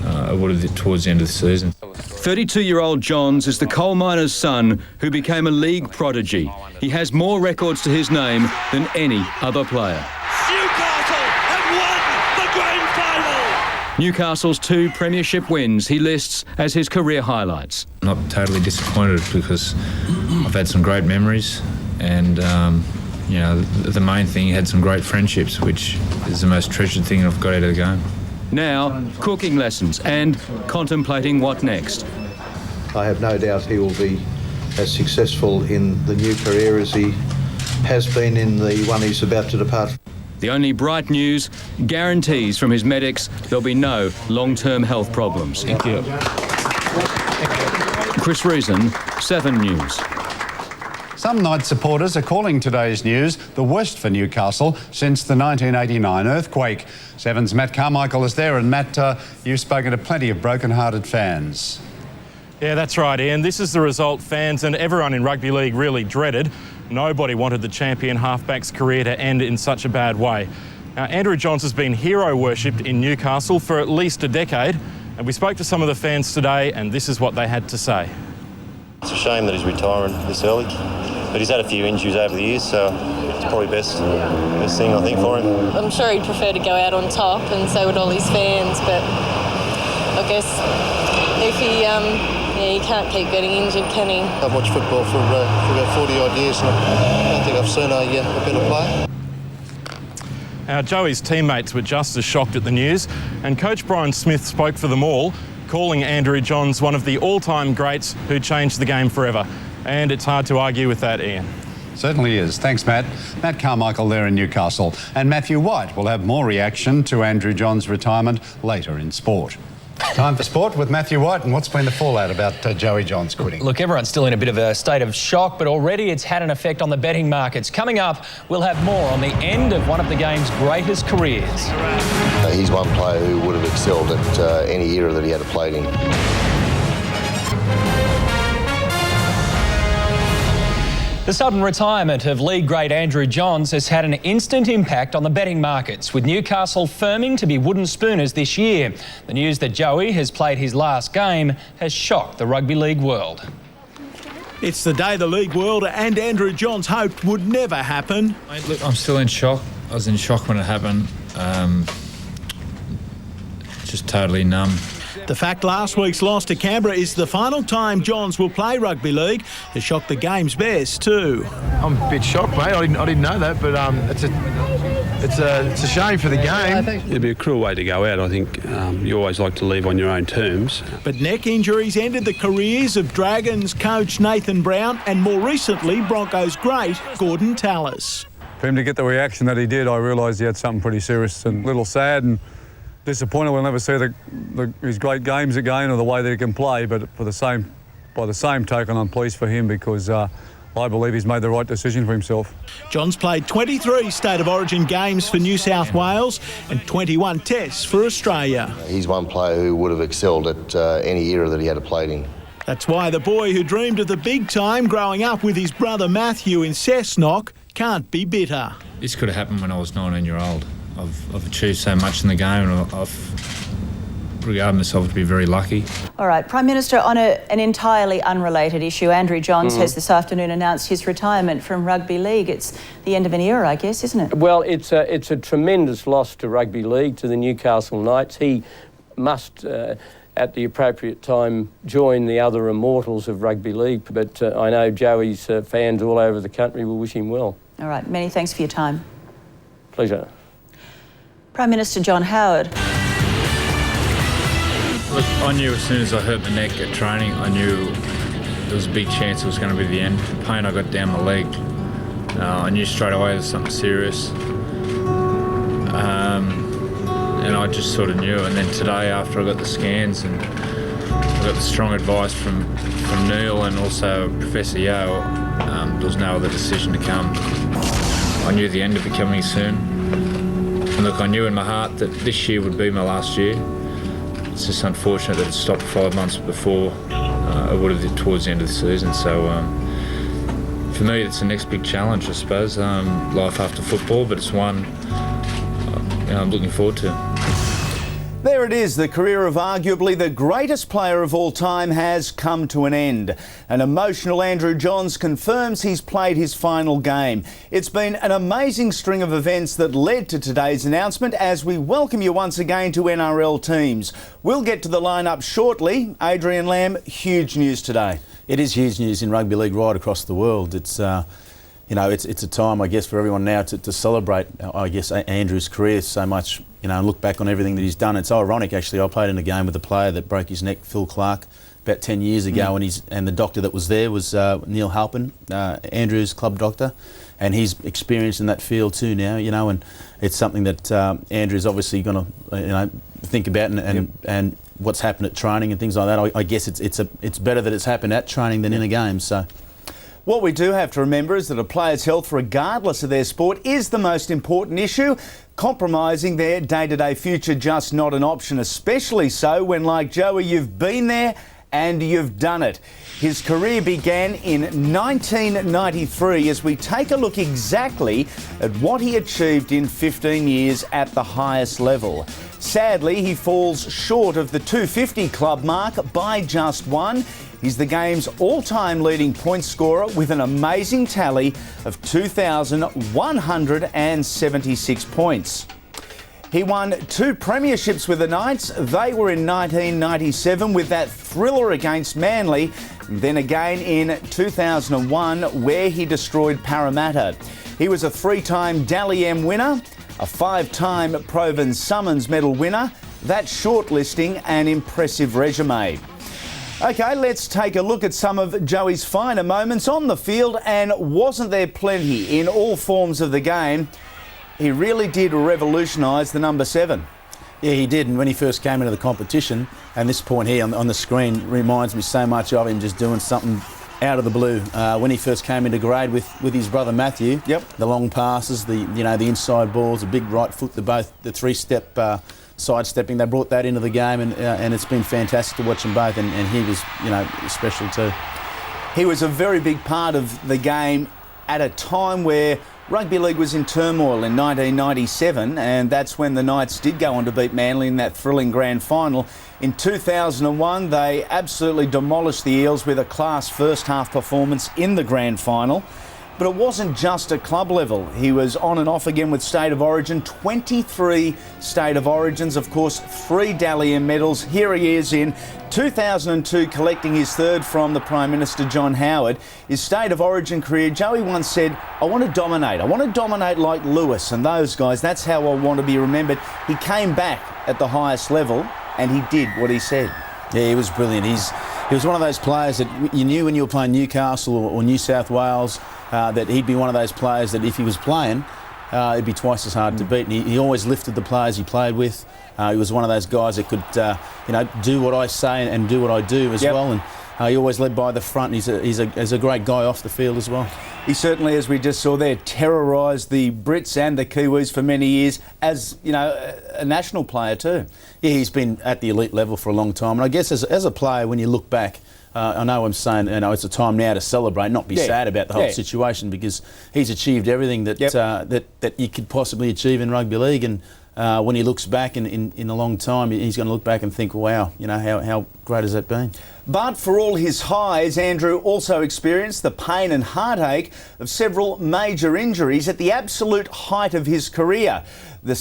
I would have towards the end of the season. 32-year-old Johns is the coal miner's son who became a league prodigy. He has more records to his name than any other player. Newcastle have won the grand final! Newcastle's 2 premiership wins he lists as his career highlights. Not totally disappointed because I've had some great memories and you know, the main thing, he had some great friendships, which is the most treasured thing I've got out of the game. Now, cooking lessons and contemplating what next. I have no doubt he will be as successful in the new career as he has been in the one he's about to depart. The only bright news, guarantees from his medics there'll be no long-term health problems. Thank you. Chris Reason, 7 News. Some Knights supporters are calling today's news the worst for Newcastle since the 1989 earthquake. Seven's Matt Carmichael is there, and Matt, you've spoken to plenty of broken-hearted fans. Yeah, that's right, Ian. This is the result fans and everyone in rugby league really dreaded. Nobody wanted the champion halfback's career to end in such a bad way. Now, Andrew Johns has been hero worshipped in Newcastle for at least a decade, and we spoke to some of the fans today, and this is what they had to say. It's a shame that he's retiring this early, but he's had a few injuries over the years, so it's probably best thing, I think, for him. I'm sure he'd prefer to go out on top, and so would all his fans, but I guess if he can't keep getting injured, can he? I've watched football for about 40 odd years, and I don't think I've seen a better player. Joey's teammates were just as shocked at the news, and Coach Brian Smith spoke for them all, calling Andrew Johns one of the all-time greats who changed the game forever. And it's hard to argue with that, Ian. Certainly is. Thanks, Matt. Matt Carmichael there in Newcastle. And Matthew White will have more reaction to Andrew Johns' retirement later in sport. Time for sport with Matthew White, and what's been the fallout about Joey Johns quitting? Look, everyone's still in a bit of a state of shock, but already it's had an effect on the betting markets. Coming up, we'll have more on the end of one of the game's greatest careers. He's one player who would have excelled at any era that he had played in. The sudden retirement of league great Andrew Johns has had an instant impact on the betting markets, with Newcastle firming to be wooden spooners this year. The news that Joey has played his last game has shocked the rugby league world. It's the day the league world and Andrew Johns hoped would never happen. Look, I'm still in shock. I was in shock when it happened. Just totally numb. The fact last week's loss to Canberra is the final time Johns will play rugby league has shocked the game's best too. I'm a bit shocked, mate. I didn't know that, but it's a shame for the game. It'd be a cruel way to go out. I think you always like to leave on your own terms. But neck injuries ended the careers of Dragons coach Nathan Brown and more recently Broncos great Gordon Tallis. For him to get the reaction that he did, I realised he had something pretty serious, and a little sad and disappointed we'll never see his great games again or the way that he can play, but by the same token, I'm pleased for him because I believe he's made the right decision for himself. Johns played 23 State of Origin games for New South Wales and 21 tests for Australia. He's one player who would have excelled at any era that he had played in. That's why the boy who dreamed of the big time growing up with his brother Matthew in Cessnock can't be bitter. This could have happened when I was 19 years old. I've achieved so much in the game, and I've regarded myself to be very lucky. All right, Prime Minister, on an entirely unrelated issue, Andrew Johns has this afternoon announced his retirement from rugby league. It's the end of an era, I guess, isn't it? Well, it's a tremendous loss to rugby league, to the Newcastle Knights. He must, at the appropriate time, join the other immortals of rugby league. But I know Joey's fans all over the country will wish him well. All right, many thanks for your time. Pleasure. Prime Minister John Howard. Look, I knew as soon as I hurt my neck at training, I knew there was a big chance it was going to be the end. The pain I got down my leg I knew straight away there was something serious. And I just sort of knew. And then today, after I got the scans and I got the strong advice from Neil and also Professor Yale, there was no other decision to come. I knew the end would be coming soon. And look, I knew in my heart that this year would be my last year. It's just unfortunate that it stopped 5 months before it would have towards the end of the season. So for me, it's the next big challenge, I suppose. Life after football, but it's one I'm looking forward to. There it is, the career of arguably the greatest player of all time has come to an end. An emotional Andrew Johns confirms he's played his final game. It's been an amazing string of events that led to today's announcement as we welcome you once again to NRL teams. We'll get to the lineup shortly. Adrian Lamb, huge news today. It is huge news in rugby league right across the world. It's it's a time, I guess, for everyone now to celebrate, I guess, Andrew's career so much, and look back on everything that he's done. It's ironic, actually. I played in a game with a player that broke his neck, Phil Clark, about 10 years ago, and the doctor that was there was Neil Halpin, Andrew's club doctor, and he's experienced in that field too now, and it's something that Andrew's obviously going to, think about and what's happened at training and things like that. I guess it's better that it's happened at training than in a game. So. What we do have to remember is that a player's health, regardless of their sport, is the most important issue. Compromising their day-to-day future just not an option, especially so when, like Joey, you've been there and you've done it. His career began in 1993 as we take a look exactly at what he achieved in 15 years at the highest level. Sadly, he falls short of the 250 club mark by just one. He's the game's all-time leading point scorer with an amazing tally of 2,176 points. He won 2 premierships with the Knights. They were in 1997 with that thriller against Manly, and then again in 2001 where he destroyed Parramatta. He was a 3-time Dally M winner, a 5-time Provan Summons Medal winner. That's shortlisting an impressive resume. OK, let's take a look at some of Joey's finer moments on the field, and wasn't there plenty in all forms of the game. He really did revolutionise the number 7. Yeah, he did, and when he first came into the competition, and this point here on the screen reminds me so much of him just doing something out of the blue. When he first came into grade with his brother Matthew, the long passes, the inside balls, the big right foot, the 3-step sidestepping, they brought that into the game, and it's been fantastic to watch them both, and he was special too. He was a very big part of the game at a time where rugby league was in turmoil in 1997, and that's when the Knights did go on to beat Manly in that thrilling grand final. In 2001 they absolutely demolished the Eels with a class first half performance in the grand final. But it wasn't just at club level. He was on and off again with State of Origin, 23 State of Origins, of course, 3 Dally M medals. Here he is in 2002 collecting his 3rd from the Prime Minister John Howard. His State of Origin career, Joey once said, I want to dominate. I want to dominate like Lewis and those guys. That's how I want to be remembered. He came back at the highest level and he did what he said. Yeah, he was brilliant. He was one of those players that you knew when you were playing Newcastle or New South Wales, that he'd be one of those players that if he was playing, it'd be twice as hard to beat. And he always lifted the players he played with. He was one of those guys that could, do what I say and do what I do as well. And he always led by the front. He's a great guy off the field as well. He certainly, as we just saw there, terrorised the Brits and the Kiwis for many years as, a national player too. Yeah, he's been at the elite level for a long time. And I guess as a player, when you look back, I know I'm saying, it's a time now to celebrate, not be sad about the whole situation, because he's achieved everything that that you could possibly achieve in rugby league. And when he looks back in a long time, he's going to look back and think, wow, how great has that been? But for all his highs, Andrew also experienced the pain and heartache of several major injuries at the absolute height of his career. The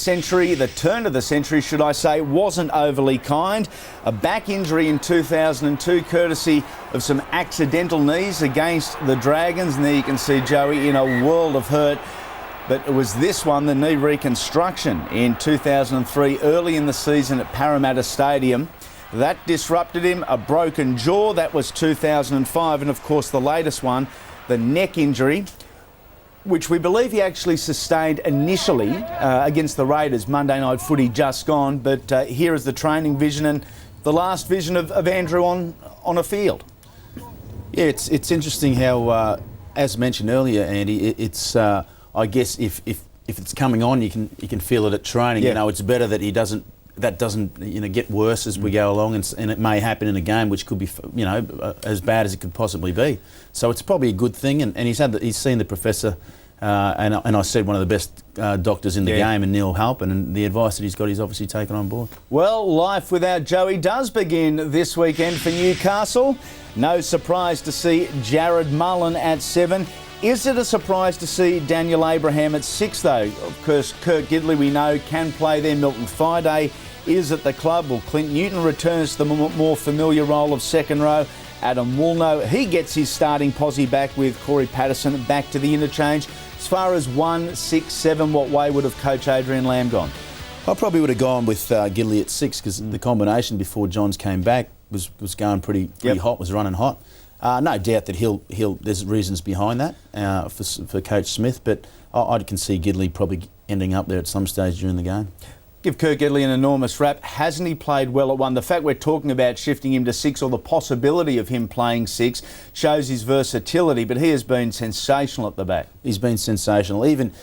turn of the century, should I say, wasn't overly kind. A back injury in 2002, courtesy of some accidental knees against the Dragons. And there you can see Joey in a world of hurt. But it was this one, the knee reconstruction in 2003, early in the season at Parramatta Stadium. That disrupted him. A broken jaw, that was 2005. And of course the latest one, the neck injury, which we believe he actually sustained initially against the Raiders Monday night footy just gone. But here is the training vision and the last vision of Andrew on a field. Yeah, it's interesting how, as mentioned earlier, Andy, it's I guess if it's coming on, you can feel it at training. Yeah. You know, it's better that that doesn't get worse as we go along, and it may happen in a game which could be as bad as it could possibly be. So it's probably a good thing, and he's seen the professor, and I said one of the best doctors in the game, and Neil Halpin, and the advice that he's got, he's obviously taken on board. Well, life without Joey does begin this weekend for Newcastle. No surprise to see Jared Mullen at 7. Is it a surprise to see Daniel Abraham at 6, though? Of course, Kirk Gidley, we know, can play there. Milton Friday is at the club. Well, Clint Newton returns to the more familiar role of second row. Adam Woolnough, he gets his starting posse back with Corey Patterson back to the interchange. As far as 1, 6, 7, what way would have Coach Adrian Lamb gone? I probably would have gone with Gidley at 6 because the combination before Johns came back was going pretty hot, was running hot. No doubt that there's reasons behind that for Coach Smith, but I can see Gidley probably ending up there at some stage during the game. Give Kirk Gidley an enormous rap. Hasn't he played well at 1? The fact we're talking about shifting him to 6, or the possibility of him playing 6, shows his versatility, but he has been sensational at the back. He's been sensational. Even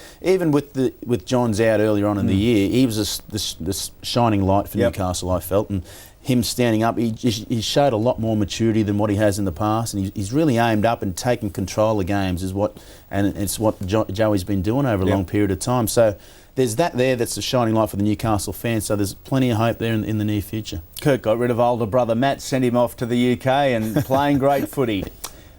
with Johns out earlier on in the year, he was this shining light for Newcastle, I felt, and him standing up, he showed a lot more maturity than what he has in the past, and he's really aimed up and taken control of games, it's what Joey's been doing over a long period of time. So there's that's a shining light for the Newcastle fans, so there's plenty of hope there in the near future. Kirk got rid of older brother Matt, sent him off to the UK and playing great footy.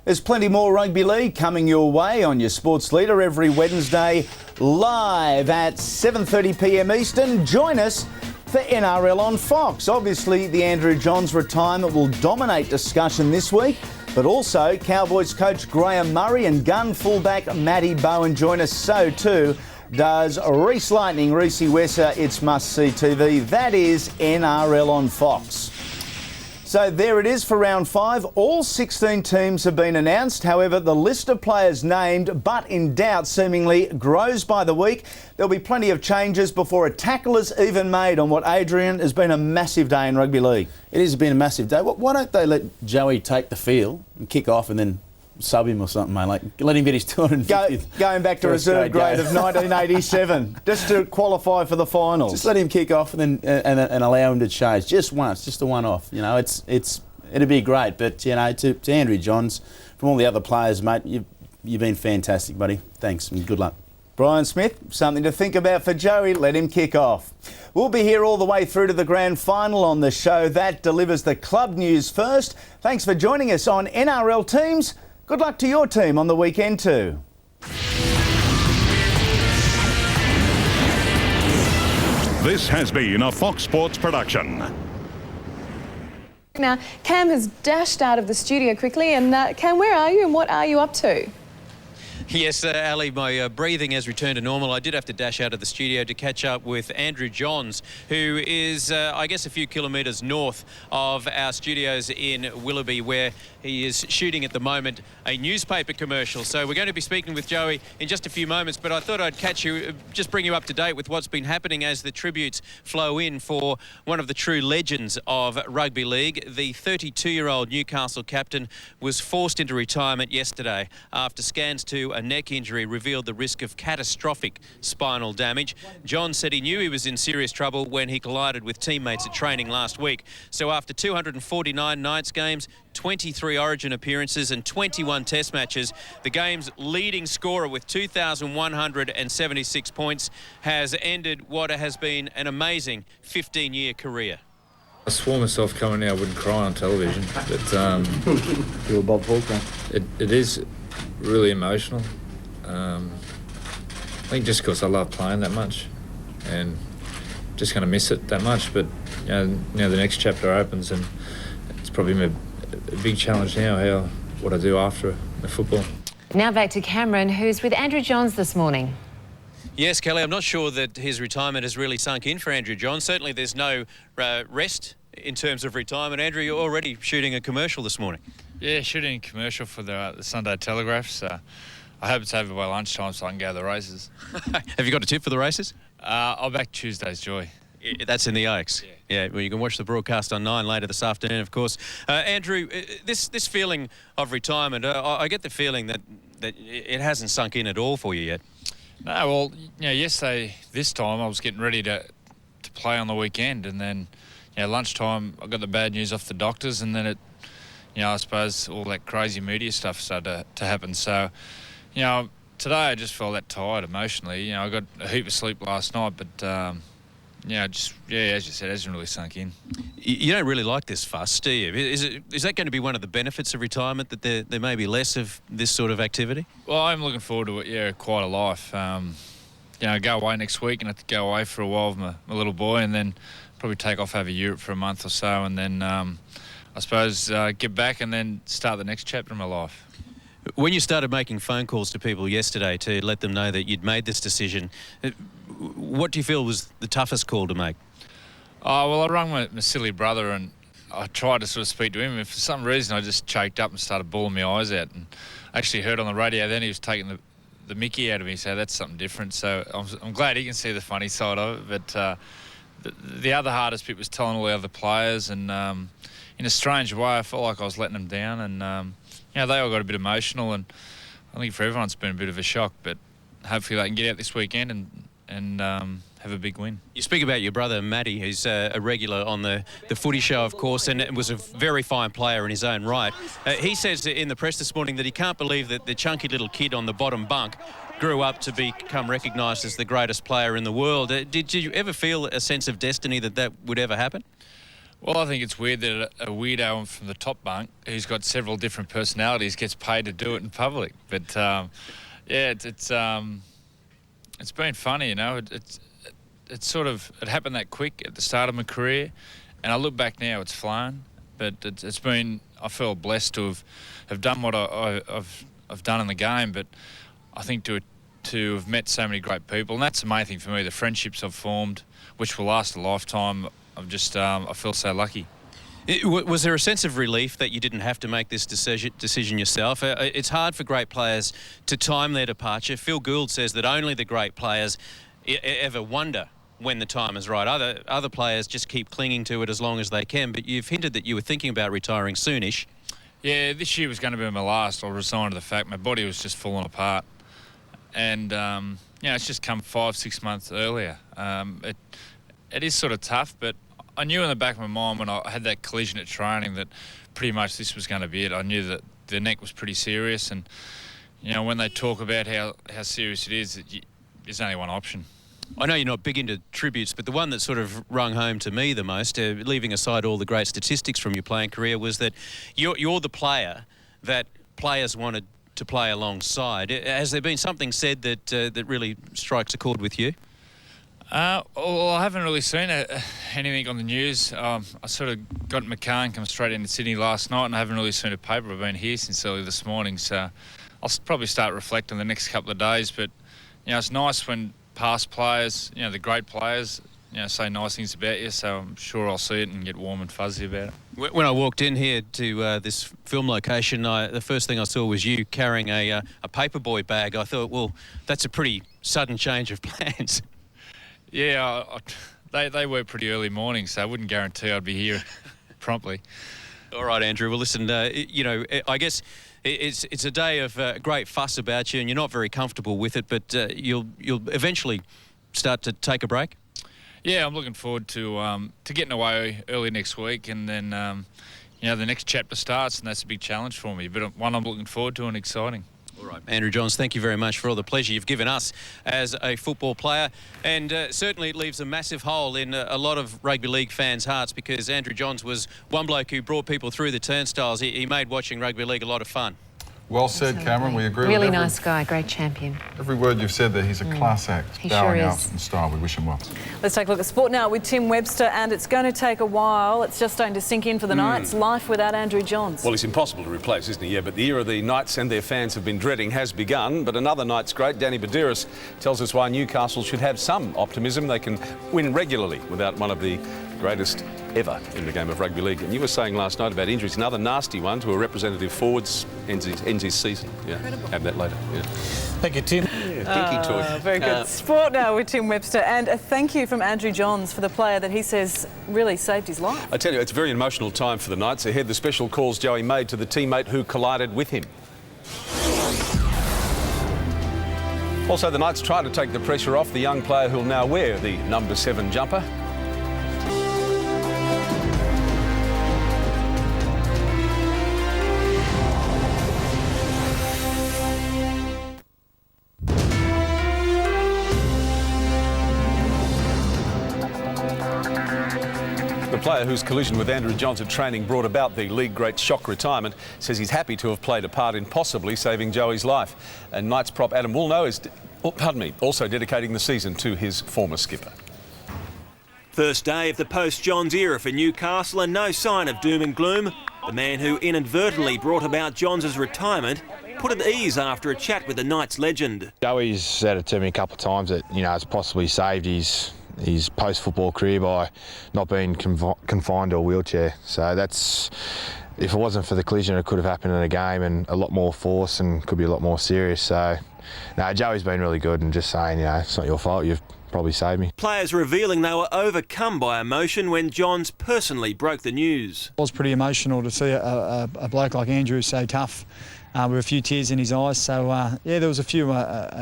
There's plenty more rugby league coming your way on your Sports Leader every Wednesday, live at 7:30pm Eastern. Join us for NRL on Fox. Obviously, the Andrew Johns retirement will dominate discussion this week, but also Cowboys coach Graham Murray and gun fullback Matty Bowen join us. So too does Reece Lightning, Reece Wesser. It's must-see TV. That is NRL on Fox. So there it is for round 5. All 16 teams have been announced. However, the list of players named but in doubt seemingly grows by the week. There'll be plenty of changes before a tackle is even made on what, Adrian, has been a massive day in rugby league. It has been a massive day. Why don't they let Joey take the field and kick off and then sub him or something, mate? Like, let him get his 250th. Going back to reserve grade of 1987, just to qualify for the finals. Just let him kick off and allow him to change just once, just a one-off. You know, it'd be great. But you know, to Andrew Johns, from all the other players, mate, you've been fantastic, buddy. Thanks and good luck. Brian Smith, something to think about for Joey. Let him kick off. We'll be here all the way through to the grand final on the show that delivers the club news first. Thanks for joining us on NRL Teams. Good luck to your team on the weekend too. This has been a Fox Sports production. Now, Cam has dashed out of the studio quickly, and Cam, where are you and what are you up to? Yes, Ali, my breathing has returned to normal. I did have to dash out of the studio to catch up with Andrew Johns, who is, I guess, a few kilometres north of our studios in Willoughby, where he is shooting at the moment a newspaper commercial. So we're going to be speaking with Joey in just a few moments, but I thought I'd catch you, just bring you up to date with what's been happening as the tributes flow in for one of the true legends of rugby league. The 32-year-old Newcastle captain was forced into retirement yesterday after scans to a neck injury revealed the risk of catastrophic spinal damage. John said he knew he was in serious trouble when he collided with teammates at training last week. So after 249 Knights games, 23 Origin appearances and 21 Test matches, the game's leading scorer with 2,176 points has ended what has been an amazing 15-year career. I swore myself coming out I wouldn't cry on television, but you're Bob Falkner. It is really emotional. I think just because I love playing that much and just going to miss it that much, but you know, now the next chapter opens and it's probably a big challenge now, what I do after the football. Now back to Cameron, who's with Andrew Johns this morning. Yes, Kelly, I'm not sure that his retirement has really sunk in for Andrew Johns. Certainly there's no rest in terms of retirement. Andrew, you're already shooting a commercial this morning. Yeah, shooting a commercial for the Sunday Telegraph. So I hope it's over by lunchtime so I can go to the races. Have you got a tip for the races? I'll back Tuesday's Joy. That's in the Oaks. Yeah, well, you can watch the broadcast on 9 later this afternoon, of course. Andrew, this feeling of retirement, I get the feeling that it hasn't sunk in at all for you yet. No, well, yesterday, this time, I was getting ready to play on the weekend, and then, lunchtime, I got the bad news off the doctors, and then I suppose all that crazy media stuff started to happen. So, today I just felt that tired emotionally. I got a heap of sleep last night, but as you said, it hasn't really sunk in. You don't really like this fuss, do you? Is that going to be one of the benefits of retirement, that there may be less of this sort of activity? Well, I'm looking forward to it, quite a life. Go away next week and have to go away for a while with my little boy, and then probably take off over Europe for a month or so, and then I suppose get back and then start the next chapter in my life. When you started making phone calls to people yesterday to let them know that you'd made this decision, what do you feel was the toughest call to make? Oh, well, I rang my silly brother and I tried to sort of speak to him, and for some reason I just choked up and started bawling my eyes out, and I actually heard on the radio then he was taking the mickey out of me, so that's something different. So I'm glad he can see the funny side of it, but the other hardest bit was telling all the other players, and in a strange way I felt like I was letting them down, and they all got a bit emotional, and I think for everyone it's been a bit of a shock, but hopefully they can get out this weekend and have a big win. You speak about your brother Matty, who's a regular on the Footy show, of course, and was a very fine player in his own right. He says in the press this morning that he can't believe that the chunky little kid on the bottom bunk grew up to become recognised as the greatest player in the world. Did you ever feel a sense of destiny that would ever happen? Well, I think it's weird that a weirdo from the top bunk who's got several different personalities gets paid to do it in public. But it's been funny, It happened that quick at the start of my career, and I look back now, it's flown. But it's been, I feel blessed to have done what I've done in the game. But I think to have met so many great people, and that's the main thing for me, the friendships I've formed, which will last a lifetime. I feel so lucky. Was there a sense of relief that you didn't have to make this decision yourself? It's hard for great players to time their departure. Phil Gould says that only the great players ever wonder when the time is right. Other players just keep clinging to it as long as they can, but you've hinted that you were thinking about retiring soonish. Yeah, this year was going to be my last. I resigned to the fact my body was just falling apart. And, it's just come 5-6 months earlier. It is sort of tough, but I knew in the back of my mind when I had that collision at training that pretty much this was going to be it. I knew that the neck was pretty serious, and when they talk about how serious it is, there's only one option. I know you're not big into tributes, but the one that sort of rung home to me the most, leaving aside all the great statistics from your playing career, was that you're the player that players wanted to play alongside. Has there been something said that really strikes a chord with you? Well, I haven't really seen anything on the news. I sort of got in my car and come straight into Sydney last night, and I haven't really seen a paper. I've been here since early this morning, so I'll probably start reflecting the next couple of days. But it's nice when past players, the great players, say nice things about you. So I'm sure I'll see it and get warm and fuzzy about it. When I walked in here to this film location, the first thing I saw was you carrying a paperboy bag. I thought, well, that's a pretty sudden change of plans. Yeah, they were pretty early morning, so I wouldn't guarantee I'd be here promptly. All right, Andrew. Well, listen, I guess it's a day of great fuss about you, and you're not very comfortable with it, but you'll eventually start to take a break. Yeah, I'm looking forward to getting away early next week, and then the next chapter starts, and that's a big challenge for me, but one I'm looking forward to and exciting. All right, Andrew Johns, thank you very much for all the pleasure you've given us as a football player, and certainly it leaves a massive hole in a lot of rugby league fans' hearts, because Andrew Johns was one bloke who brought people through the turnstiles. He made watching rugby league a lot of fun. Well said, Cameron. We agree with really nice guy, great champion. Every word you've said there. He's a class act, he bowing sure out is. in style. We wish him well. Let's take a look at sport now with Tim Webster, and it's going to take a while. It's just starting to sink in for the Knights. Life without Andrew Johns. Well, he's impossible to replace, isn't he? Yeah, but the era the Knights and their fans have been dreading has begun. But another Knights great, Danny Buderus, tells us why Newcastle should have some optimism. They can win regularly without one of the greatest ever in the game of rugby league. And you were saying last night about injuries, another nasty one to a representative forwards ends his season. Yeah, have that later. Yeah. Thank you, Tim. Yeah, dinky talk. Very good. Sport now with Tim Webster, and a thank you from Andrew Johns for the player that he says really saved his life. I tell you, it's a very emotional time for the Knights. Ahead, the special calls Joey made to the teammate who collided with him. Also, the Knights try to take the pressure off the young player who'll now wear the number 7 jumper. The player whose collision with Andrew Johns at training brought about the league great shock retirement says he's happy to have played a part in possibly saving Joey's life. And Knights prop Adam Woolnough is, also dedicating the season to his former skipper. First day of the post-Johns era for Newcastle and no sign of doom and gloom. The man who inadvertently brought about Johns' retirement put at ease after a chat with the Knights legend. Joey's said it to me a couple of times that, it's possibly saved his post-football career by not being confined to a wheelchair. So that's, if it wasn't for the collision, it could have happened in a game and a lot more force and could be a lot more serious. So, no, Joey's been really good and just saying, it's not your fault, you've probably saved me. Players revealing they were overcome by emotion when Johns personally broke the news. It was pretty emotional to see a bloke like Andrew so tough. With a few tears in his eyes, so there was a few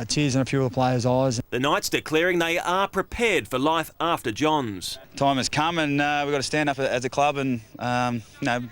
tears in a few of the players' eyes. The Knights declaring they are prepared for life after Johns. Time has come and we've got to stand up as a club and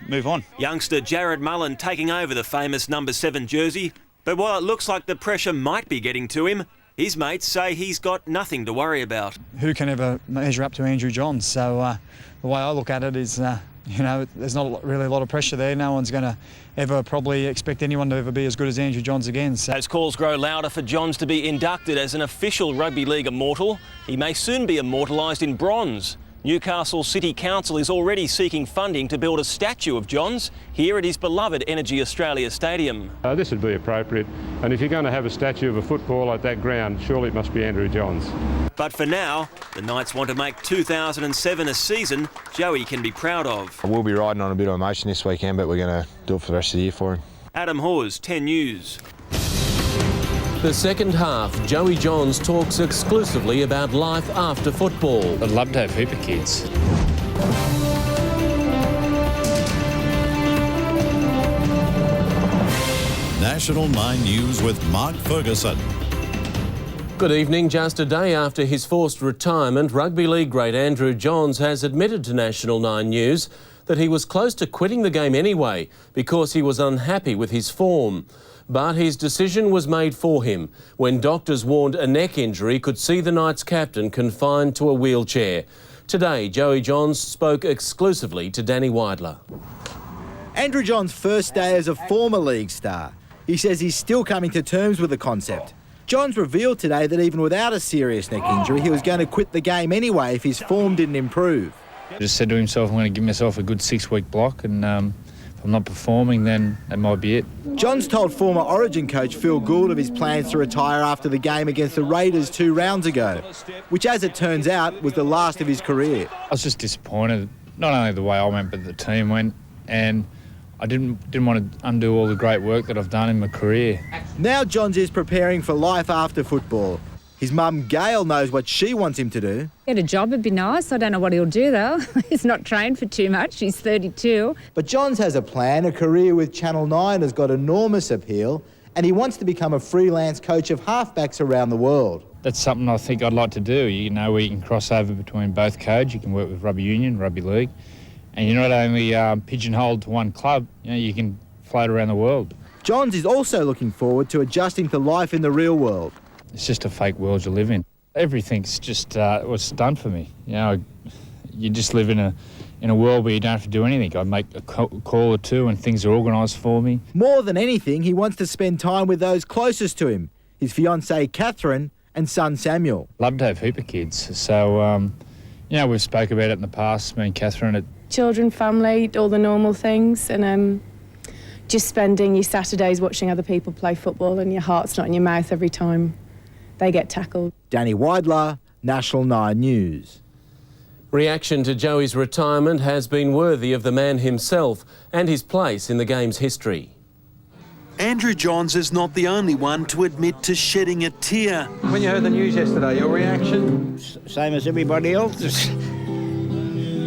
move on. Youngster Jared Mullen taking over the famous number 7 jersey, but while it looks like the pressure might be getting to him, his mates say he's got nothing to worry about. Who can ever measure up to Andrew Johns? So the way I look at it is, there's not really a lot of pressure there. No one's going to ever probably expect anyone to ever be as good as Andrew Johns again. So. As calls grow louder for Johns to be inducted as an official Rugby League immortal, he may soon be immortalised in bronze. Newcastle City Council is already seeking funding to build a statue of Johns here at his beloved Energy Australia Stadium. This would be appropriate, and if you're going to have a statue of a footballer at that ground, surely it must be Andrew Johns. But for now, the Knights want to make 2007 a season Joey can be proud of. We'll be riding on a bit of emotion this weekend, but we're going to do it for the rest of the year for him. Adam Hawes, 10 News. The second half, Joey Johns talks exclusively about life after football. I'd love to have a heap of kids. National 9 News with Mark Ferguson. Good evening. Just a day after his forced retirement, rugby league great Andrew Johns has admitted to National 9 News that he was close to quitting the game anyway because he was unhappy with his form. But his decision was made for him when doctors warned a neck injury could see the Knights captain confined to a wheelchair. Today, Joey Johns spoke exclusively to Danny Weidler. Andrew Johns' first day as a former league star. He says he's still coming to terms with the concept. Johns revealed today that even without a serious neck injury, he was going to quit the game anyway if his form didn't improve. He just said to himself, I'm going to give myself a good 6-week block, and if I'm not performing, then that might be it. Johns told former Origin coach Phil Gould of his plans to retire after the game against the Raiders 2 rounds ago, which, as it turns out, was the last of his career. I was just disappointed, not only the way I went, but the team went, and I didn't want to undo all the great work that I've done in my career. Now Johns is preparing for life after football. His mum, Gail, knows what she wants him to do. Get a job would be nice. I don't know what he'll do, though. He's not trained for too much. He's 32. But Johns has a plan. A career with Channel 9 has got enormous appeal, and he wants to become a freelance coach of halfbacks around the world. That's something I think I'd like to do. Where you can cross over between both codes. You can work with rugby union, rugby league, and you're not only pigeonholed to one club, you can float around the world. Johns is also looking forward to adjusting to life in the real world. It's just a fake world you live in. Everything's just was done for me. You just live in a world where you don't have to do anything. I make a call or two and things are organised for me. More than anything, he wants to spend time with those closest to him, his fiancée Catherine and son Samuel. Love to have a heap of kids. So, we've spoke about it in the past, me and Catherine. Children, family, all the normal things, and just spending your Saturdays watching other people play football and your heart's not in your mouth every time they get tackled. Danny Weidler, National 9 News. Reaction to Joey's retirement has been worthy of the man himself and his place in the game's history. Andrew Johns is not the only one to admit to shedding a tear. When you heard the news yesterday, your reaction? Same as everybody else, just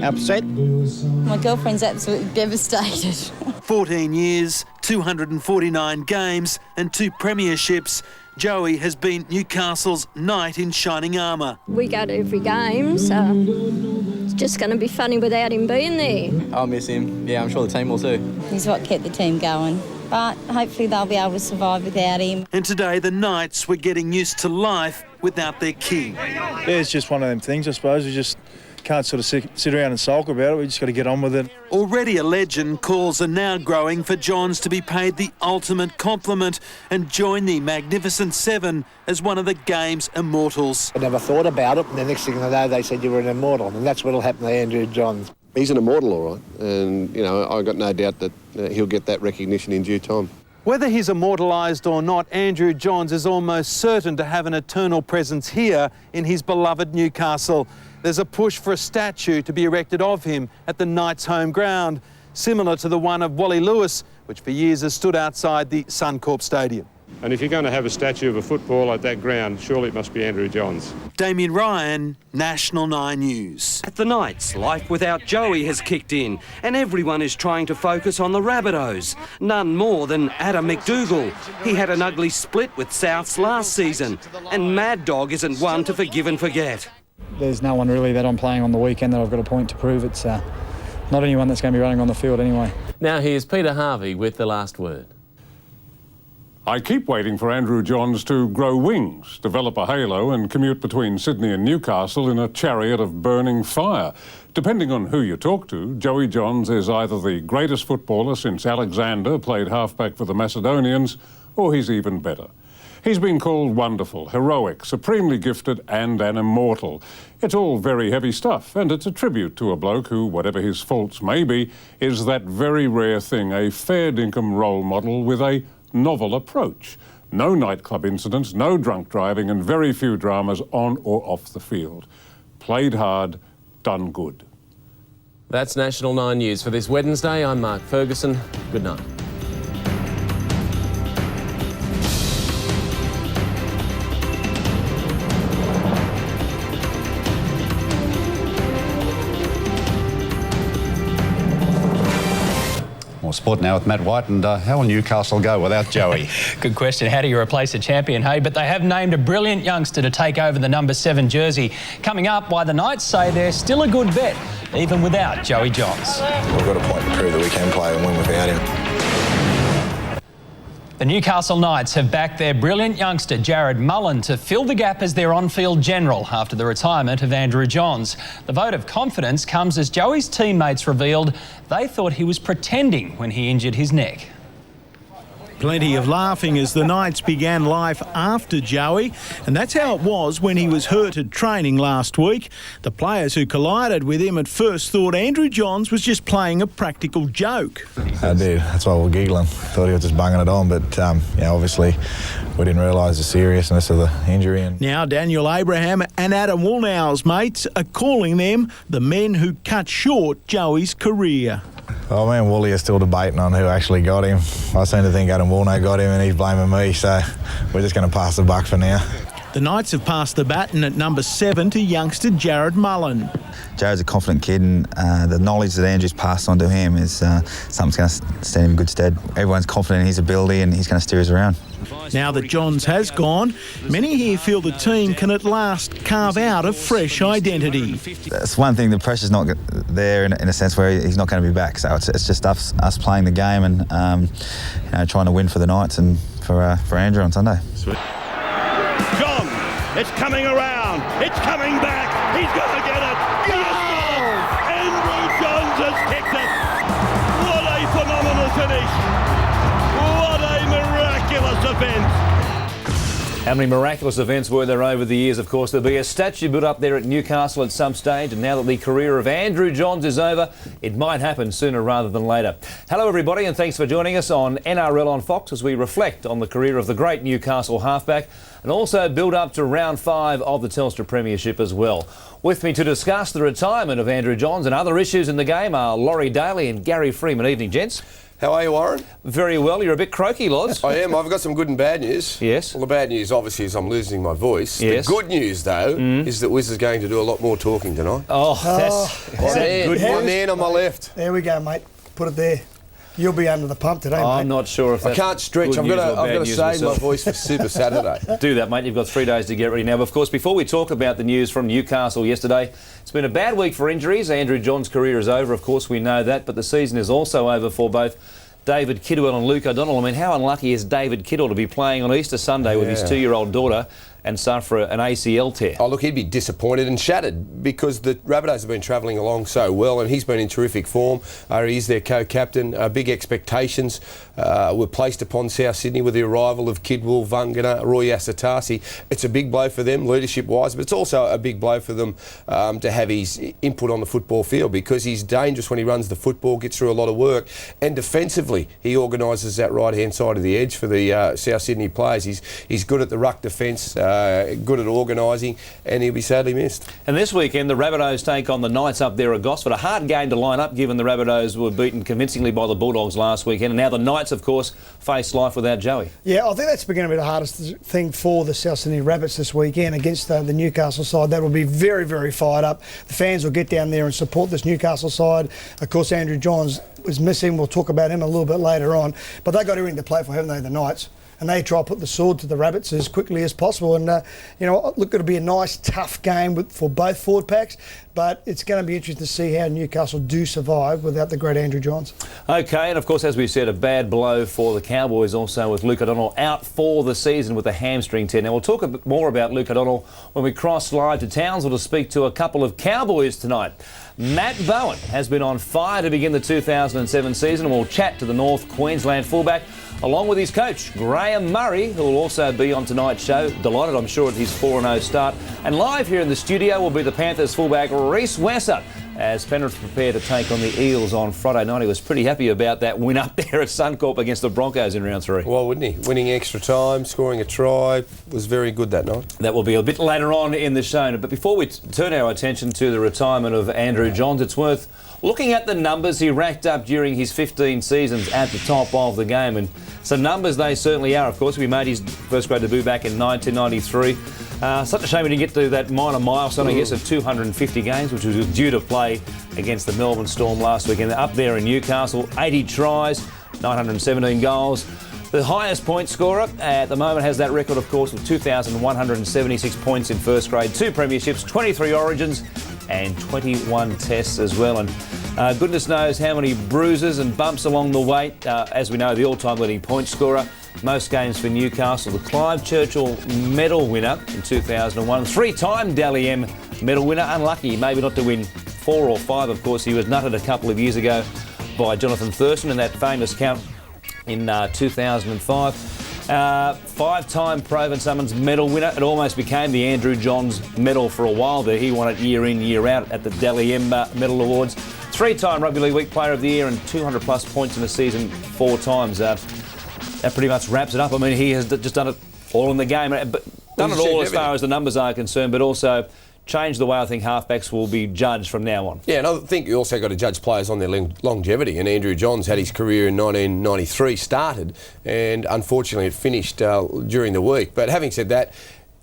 upset. My girlfriend's absolutely devastated. 14 years, 249 games and 2 premierships. Joey has been Newcastle's knight in shining armour. We go to every game, so it's just going to be funny without him being there. I'll miss him. Yeah, I'm sure the team will too. He's what kept the team going. But hopefully they'll be able to survive without him. And today the Knights were getting used to life without their king. Yeah, it's just one of them things, I suppose. We just can't sort of sit around and sulk about it. We just got to get on with it. Already a legend, calls are now growing for Johns to be paid the ultimate compliment and join the Magnificent Seven as one of the game's immortals. I never thought about it, and the next thing I know, they said you were an immortal, and that's what'll happen to Andrew Johns. He's an immortal, all right, and, you know, I've got no doubt that he'll get that recognition in due time. Whether he's immortalised or not, Andrew Johns is almost certain to have an eternal presence here in his beloved Newcastle. There's a push for a statue to be erected of him at the Knights' home ground, similar to the one of Wally Lewis, which for years has stood outside the Suncorp Stadium. And if you're going to have a statue of a footballer at that ground, surely it must be Andrew Johns. Damien Ryan, National 9 News. At the Knights, life without Joey has kicked in, and everyone is trying to focus on the Rabbitohs. None more than Adam MacDougall. He had an ugly split with Souths last season, and Mad Dog isn't one to forgive and forget. There's no one really that I'm playing on the weekend that I've got a point to prove. It's not anyone that's going to be running on the field anyway. Now here's Peter Harvey with the last word. I keep waiting for Andrew Johns to grow wings, develop a halo and commute between Sydney and Newcastle in a chariot of burning fire. Depending on who you talk to, Joey Johns is either the greatest footballer since Alexander played halfback for the Macedonians, or he's even better. He's been called wonderful, heroic, supremely gifted and an immortal. It's all very heavy stuff, and it's a tribute to a bloke who, whatever his faults may be, is that very rare thing, a fair dinkum role model with a novel approach. No nightclub incidents, no drunk driving and very few dramas on or off the field. Played hard, done good. That's National 9 News for this Wednesday. I'm Mark Ferguson. Good night. Sport now with Matt White, and how will Newcastle go without Joey? Good question. How do you replace a champion, hey? But they have named a brilliant youngster to take over the number 7 jersey. Coming up, why the Knights say they're still a good bet, even without Joey Johns. We've got a point to prove that we can play and win without him. The Newcastle Knights have backed their brilliant youngster Jared Mullen to fill the gap as their on-field general after the retirement of Andrew Johns. The vote of confidence comes as Joey's teammates revealed they thought he was pretending when he injured his neck. Plenty of laughing as the Knights began life after Joey, and that's how it was when he was hurt at training last week. The players who collided with him at first thought Andrew Johns was just playing a practical joke. I did. That's why we were giggling. Thought he was just bunging it on, but obviously we didn't realise the seriousness of the injury. And now Daniel Abraham and Adam Woolnough's mates are calling them the men who cut short Joey's career. Oh, me and Willie are still debating on who actually got him. I seem to think Adam Woolnough got him and he's blaming me, so we're just going to pass the buck for now. The Knights have passed the baton at number 7 to youngster Jared Mullen. Jared's a confident kid, and the knowledge that Andrew's passed on to him is something that's going to stand him in good stead. Everyone's confident in his ability and he's going to steer us around. Now that Johns has gone, many here feel the team can at last carve out a fresh identity. That's one thing, the pressure's not there in a sense where he's not going to be back, so it's just us playing the game and trying to win for the Knights and for Andrew on Sunday. John, it's coming around, it's coming back, he's going to get it, Andrew Johns has kicked it. What a phenomenal finish, what a miraculous event. How many miraculous events were there over the years? Of course, there'll be a statue built up there at Newcastle at some stage, and now that the career of Andrew Johns is over, it might happen sooner rather than later. Hello everybody, and thanks for joining us on NRL on Fox as we reflect on the career of the great Newcastle halfback and also build up to round 5 of the Telstra Premiership as well. With me to discuss the retirement of Andrew Johns and other issues in the game are Laurie Daly and Gary Freeman. Evening, gents. How are you, Warren? Very well. You're a bit croaky, Loz. I am. I've got some good and bad news. Yes. Well, the bad news, obviously, is I'm losing my voice. Yes. The good news, though, is that Wiz is going to do a lot more talking tonight. Oh, that's good news. My man on my left. There we go, mate. Put it there. You'll be under the pump today, mate. I'm not sure if that's I can't stretch. I've got to save my voice for Super Saturday. Do that, mate. You've got 3 days to get ready now. But of course, before we talk about the news from Newcastle yesterday, it's been a bad week for injuries. Andrew Johns' career is over, of course, we know that. But the season is also over for both David Kidwell and Luke O'Donnell. I mean, how unlucky is David Kidwell to be playing on Easter Sunday with his 2-year-old daughter and suffer an ACL tear? Oh, look, he'd be disappointed and shattered because the Rabbitohs have been travelling along so well and he's been in terrific form. He's their co-captain. Big expectations were placed upon South Sydney with the arrival of Kidwell, Vungana, Roy Asatasi. It's a big blow for them, leadership-wise, but it's also a big blow for them to have his input on the football field because he's dangerous when he runs the football, gets through a lot of work, and defensively he organises that right-hand side of the edge for the South Sydney players. He's good at the ruck defence, good at organising, and he'll be sadly missed. And this weekend, the Rabbitohs take on the Knights up there at Gosford. A hard game to line up, given the Rabbitohs were beaten convincingly by the Bulldogs last weekend. And now the Knights, of course, face life without Joey. Yeah, I think that's going to be the hardest thing for the South Sydney Rabbits this weekend against the Newcastle side. That will be very, very fired up. The fans will get down there and support this Newcastle side. Of course, Andrew Johns was missing. We'll talk about him a little bit later on. But they've got everything to play for, haven't they, the Knights? And they try to put the sword to the Rabbits as quickly as possible. And, look, it'll be a nice, tough game for both forward packs, but it's going to be interesting to see how Newcastle do survive without the great Andrew Johns. OK, and of course, as we said, a bad blow for the Cowboys also with Luke O'Donnell out for the season with a hamstring tear. Now, we'll talk a bit more about Luke O'Donnell when we cross live to Townsville to speak to a couple of Cowboys tonight. Matt Bowen has been on fire to begin the 2007 season, and we'll chat to the North Queensland fullback along with his coach, Graham Murray, who will also be on tonight's show. Delighted, I'm sure, at his 4-0 start. And live here in the studio will be the Panthers fullback, Reece Wesser, as Penrith prepare to take on the Eels on Friday night. He was pretty happy about that win up there at Suncorp against the Broncos in round 3. Well, wouldn't he? Winning extra time, scoring a try, was very good that night. That will be a bit later on in the show. But before we turn our attention to the retirement of Andrew Johns, it's worth looking at the numbers he racked up during his 15 seasons at the top of the game. And some numbers they certainly are. Of course, he made his first grade debut back in 1993. Such a shame he didn't get to that minor milestone, I guess, of 250 games, which was due to play against the Melbourne Storm last weekend. Up there in Newcastle, 80 tries, 917 goals. The highest point scorer at the moment has that record, of course, with 2,176 points in first grade, 2 premierships, 23 origins and 21 tests as well. And goodness knows how many bruises and bumps along the way. As we know, the all-time leading point scorer, most games for Newcastle, the Clive Churchill medal winner in 2001, 3-time Dally M medal winner, unlucky maybe not to win 4 or 5. Of course, he was nutted a couple of years ago by Jonathan Thurston in that famous count in 2005. 5-time Provan Summons medal winner. It almost became the Andrew Johns medal for a while there. He won it year in, year out at the Dally M Medal Awards. 3-time Rugby League Week Player of the Year and 200 plus points in a season 4 times. That pretty much wraps it up. I mean, he has just done it all in the game. But done it all as far as the numbers are concerned, but also changed the way I think halfbacks will be judged from now on. Yeah, and I think you also got to judge players on their longevity. And Andrew Johns had his career in 1993 started, and unfortunately it finished during the week. But having said that,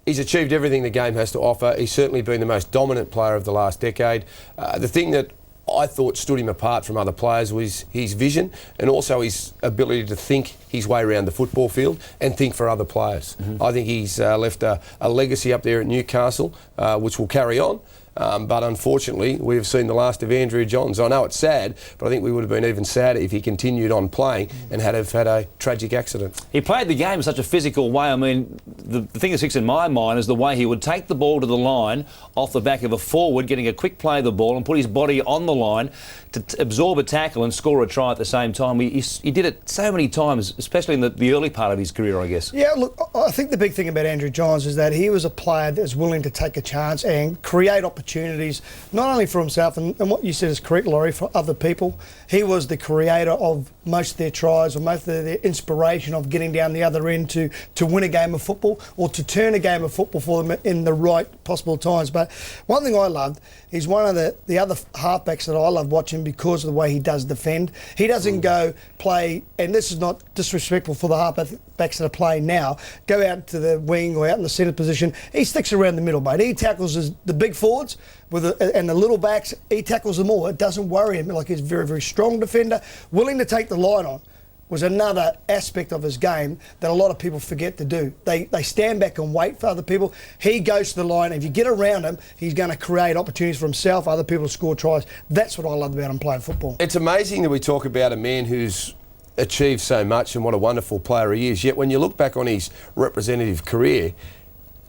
he's achieved everything the game has to offer. He's certainly been the most dominant player of the last decade. The thing that I thought stood him apart from other players was his vision and also his ability to think his way around the football field and think for other players. I think he's left a legacy up there at Newcastle, which will carry on. But unfortunately, we have seen the last of Andrew Johns. I know it's sad, but I think we would have been even sadder if he continued on playing and had a tragic accident. He played the game in such a physical way. I mean, the thing that sticks in my mind is the way he would take the ball to the line off the back of a forward, getting a quick play of the ball and put his body on the line to absorb a tackle and score a try at the same time. He did it so many times, especially in the early part of his career, I guess. Yeah, look, I think the big thing about Andrew Johns is that he was a player that was willing to take a chance and create opportunities, not only for himself, and what you said is correct, Laurie, for other people. He was the creator of most of their tries, or most of their inspiration of getting down the other end to win a game of football, or to turn a game of football for them in the right possible times. But one thing I loved, he's one of the other halfbacks that I love watching because of the way he does defend. He doesn't go play, and this is not disrespectful for the halfbacks that are playing now, go out to the wing or out in the centre position. He sticks around the middle, mate. He tackles the big forwards and the little backs. He tackles them all. It doesn't worry him. Like, he's a very, very strong defender, willing to take the line on. Was another aspect of his game that a lot of people forget to do. They stand back and wait for other people. He goes to the line. If you get around him, he's going to create opportunities for himself, other people to score tries. That's what I love about him playing football. It's amazing that we talk about a man who's achieved so much and what a wonderful player he is. Yet when you look back on his representative career,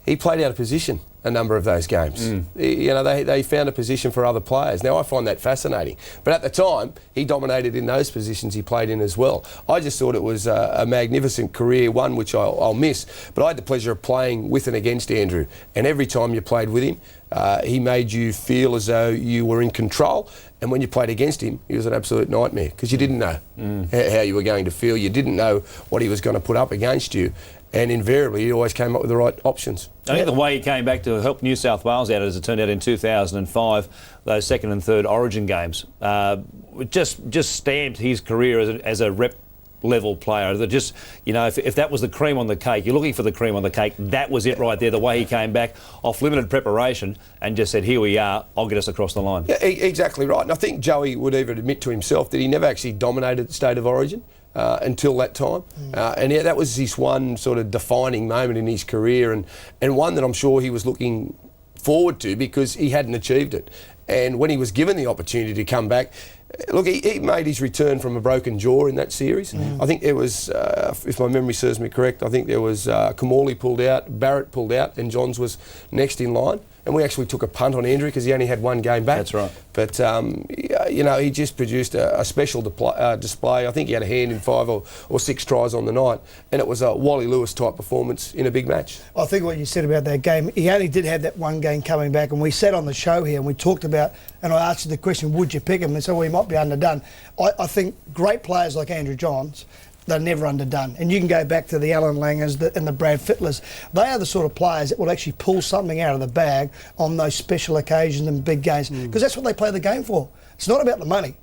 he played out of position a number of those games. You know, they found a position for other players. Now, I find that fascinating. But at the time, he dominated in those positions he played in as well. I just thought it was a magnificent career, one which I'll miss. But I had the pleasure of playing with and against Andrew. And every time you played with him, he made you feel as though you were in control. And when you played against him, he was an absolute nightmare because you didn't know how you were going to feel. You didn't know what he was going to put up against you. And invariably, he always came up with the right options. I think the way he came back to help New South Wales out, as it turned out in 2005, those second and third Origin games, just stamped his career as a rep level player. That just, you know, if that was the cream on the cake, you're looking for the cream on the cake, that was it right there. The way he came back off limited preparation and just said, here we are, I'll get us across the line. Yeah, exactly right. And I think Joey would even admit to himself that he never actually dominated the State of Origin until that time. And yeah, that was his one sort of defining moment in his career, and one that I'm sure he was looking forward to because he hadn't achieved it. And when he was given the opportunity to come back, look, he made his return from a broken jaw in that series. I think there was, if my memory serves me correct, I think there was Kamali pulled out, Barrett pulled out, and Johns was next in line. And we actually took a punt on Andrew because he only had one game back. That's right. But, you know, he just produced a special display. I think he had a hand in 5 or 6 tries on the night. And it was a Wally Lewis type performance in a big match. I think what you said about that game, he only did have that one game coming back. And we sat on the show here and we talked about, and I asked you the question, would you pick him? And so, well, he might be underdone. I think great players like Andrew Johns, they're never underdone. And you can go back to the Alan Langers and the Brad Fittlers. They are the sort of players that will actually pull something out of the bag on those special occasions and big games, because that's what they play the game for. It's not about the money.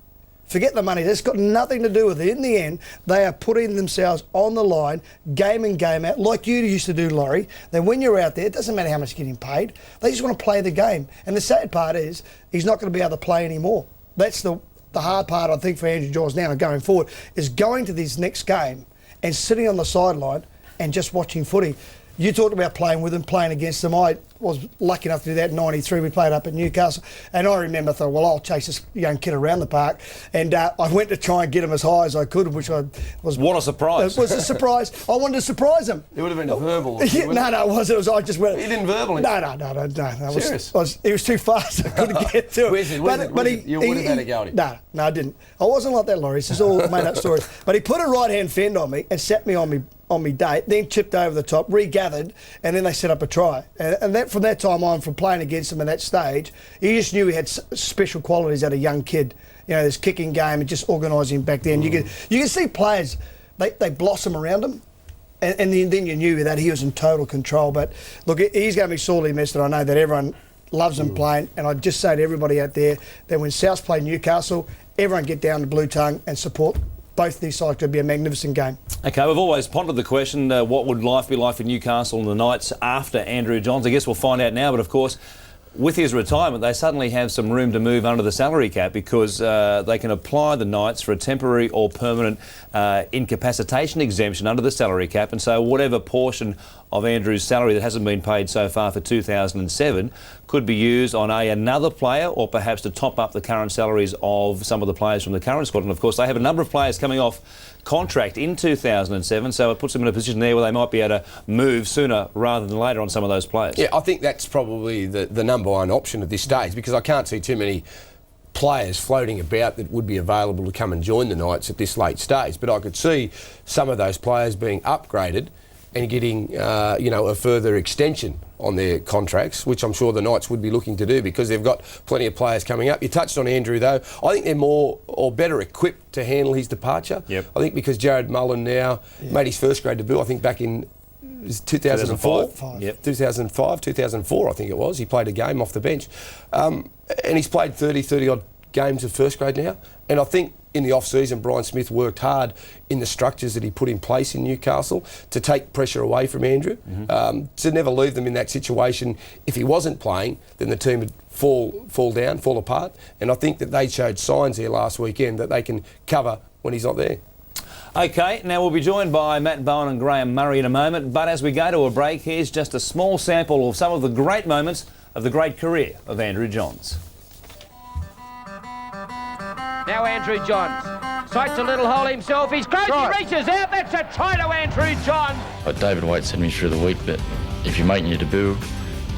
Forget the money. That's got nothing to do with it. In the end, they are putting themselves on the line, game in, game out, like you used to do, Laurie. Then when you're out there, it doesn't matter how much you're getting paid. They just want to play the game. And the sad part is, he's not going to be able to play anymore. That's the hard part, I think, for Andrew Johns now and going forward, is going to this next game and sitting on the sideline and just watching footy. You talked about playing with them, playing against them. I was lucky enough to do that in '93. We played up at Newcastle. And I remember, I thought, well, I'll chase this young kid around the park. And I went to try and get him as high as I could, which I was... What a surprise. It was a surprise. I wanted to surprise him. It would have been a verbal. Yeah, no, it wasn't. I just went... You didn't verbal him? No. Serious? He was too fast. I couldn't get to it. You would have had a go at him? No, I didn't. I wasn't like that, Laurie. This is all made up stories. But he put a right-hand fend on me and sat me on me date, then chipped over the top, regathered, and then they set up a try. And that, from that time on, from playing against him at that stage, you just knew he had special qualities as a young kid. You know, this kicking game and just organising back then. You can see players, they blossom around him, and then you knew that he was in total control. But look, he's going to be sorely missed, and I know that everyone loves him playing. And I'd just say to everybody out there that when Souths play Newcastle, everyone get down to Blue Tongue and support both these sides. Could be a magnificent game. OK, we've always pondered the question, what would life be like for Newcastle and the Knights after Andrew Johns? I guess we'll find out now, but of course, with his retirement, they suddenly have some room to move under the salary cap because they can apply the Knights for a temporary or permanent incapacitation exemption under the salary cap, and so whatever portion of Andrew's salary that hasn't been paid so far for 2007 could be used on another player, or perhaps to top up the current salaries of some of the players from the current squad. And of course they have a number of players coming off contract in 2007, so it puts them in a position there where they might be able to move sooner rather than later on some of those players. Yeah, I think that's probably the number one option at this stage, because I can't see too many players floating about that would be available to come and join the Knights at this late stage. But I could see some of those players being upgraded and getting, a further extension on their contracts, which I'm sure the Knights would be looking to do because they've got plenty of players coming up. You touched on Andrew, though. I think they're more or better equipped to handle his departure. Yep. I think because Jared Mullen now made his first grade debut, I think back in 2004? Yep. 2005, 2004, I think it was. He played a game off the bench. And he's played 30-odd games of first grade now. And I think in the off-season, Brian Smith worked hard in the structures that he put in place in Newcastle to take pressure away from Andrew, to never leave them in that situation. If he wasn't playing, then the team would fall down, fall apart. And I think that they showed signs there last weekend that they can cover when he's not there. OK, now we'll be joined by Matt Bowen and Graham Murray in a moment, but as we go to a break, here's just a small sample of some of the great moments of the great career of Andrew Johns. Now Andrew Johns sights a little hole himself. He's close, he reaches out. That's a try to Andrew Johns. David Waite said to me through the week that if you're making your debut,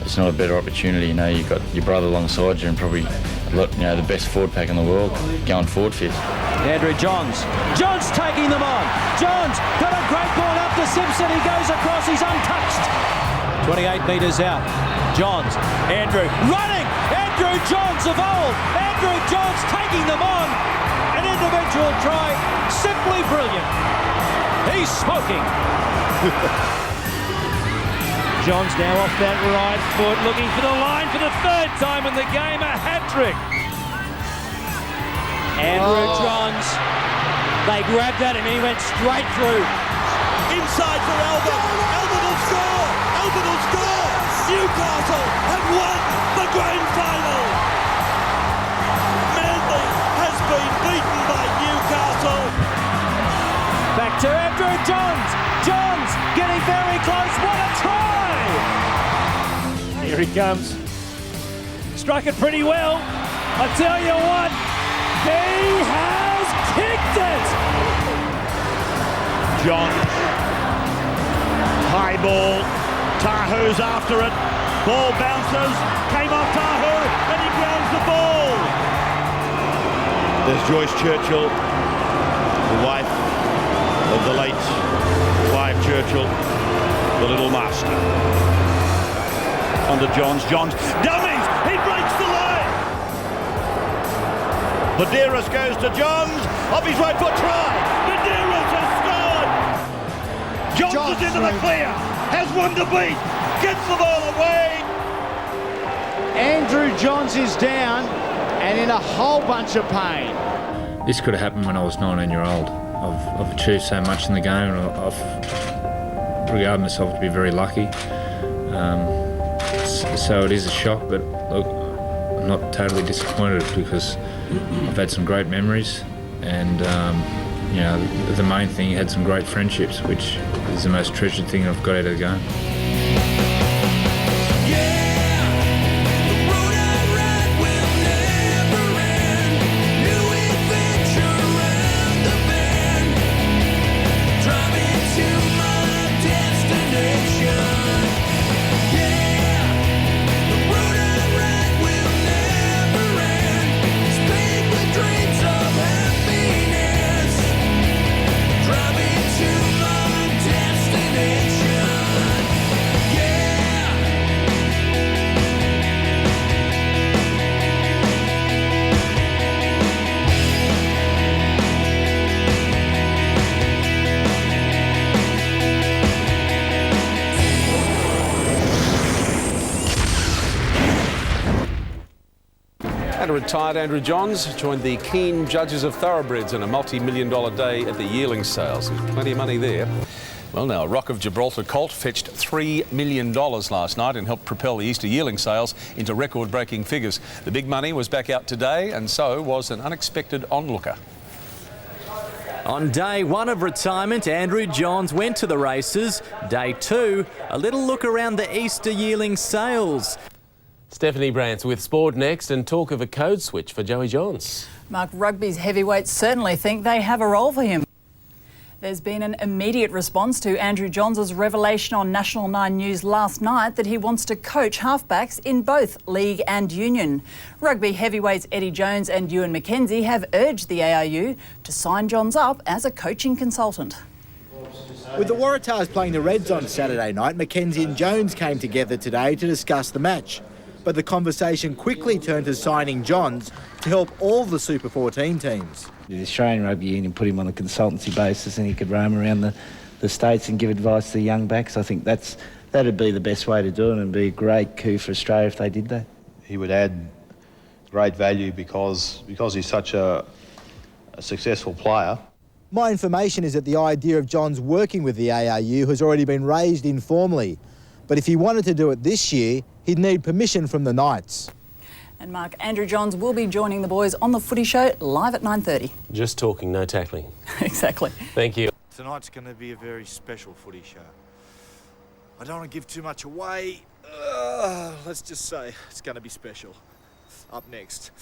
it's not a better opportunity. You know, you've got your brother alongside you and probably the best forward pack in the world going forward for you. Andrew Johns. Johns taking them on. Johns got a great ball up to Simpson. He goes across. He's untouched. 28 metres out. Johns. Andrew running. Andrew Johns of old. Andrew Johns taking them on. An individual try. Simply brilliant. He's smoking. Johns now off that right foot, looking for the line for the third time in the game, a hat-trick. Andrew Johns, they grabbed at him and he went straight through. Inside for Albert. Albert will score. Albert will score. Newcastle have won the grand final. Manly has been beaten by Newcastle. Back to Andrew Johns. Johns getting very close. What a try! Here he comes. Struck it pretty well. I tell you what, he has kicked it! Johns. High ball. Tahu's after it. Ball bounces. Came off Tahu and he grounds the ball. There's Joyce Churchill, the wife of the late Clive Churchill, the little master. Under Johns. Johns dummies. He breaks the line. Buderus goes to Johns. Off his right foot try. Buderus has scored. Johns is into the clear. Has one to beat. Gets the ball away. Andrew Johns is down and in a whole bunch of pain. This could have happened when I was 19-year-old. I've achieved so much in the game, and I've regarded myself to be very lucky. So it is a shock, but look, I'm not totally disappointed because I've had some great memories, and the main thing, you had some great friendships, which is the most treasured thing I've got out of the game. Retired Andrew Johns joined the keen judges of thoroughbreds in a multi-million-dollar day at the yearling sales. There's plenty of money there. Well, now, Rock of Gibraltar Colt fetched $3 million last night and helped propel the Easter yearling sales into record-breaking figures. The big money was back out today, and so was an unexpected onlooker. On day one of retirement, Andrew Johns went to the races. Day two, a little look around the Easter yearling sales. Stephanie Brantz with sport next, and talk of a code switch for Joey Johns. Mark, rugby's heavyweights certainly think they have a role for him. There's been an immediate response to Andrew Johns' revelation on National 9 News last night that he wants to coach halfbacks in both league and union. Rugby heavyweights Eddie Jones and Ewan McKenzie have urged the ARU to sign Johns up as a coaching consultant. With the Waratahs playing the Reds on Saturday night, McKenzie and Jones came together today to discuss the match. But the conversation quickly turned to signing Johns to help all the Super 14 teams. The Australian Rugby Union put him on a consultancy basis and he could roam around the states and give advice to the young backs. I think that'd be the best way to do it and be a great coup for Australia if they did that. He would add great value because he's such a successful player. My information is that the idea of Johns working with the ARU has already been raised informally. But if he wanted to do it this year, he'd need permission from the Knights. And Mark, Andrew Johns will be joining the boys on the Footy Show live at 9:30. Just talking, no tackling. Exactly. Thank you. Tonight's going to be a very special footy show. I don't want to give too much away. Let's just say it's going to be special. Up next.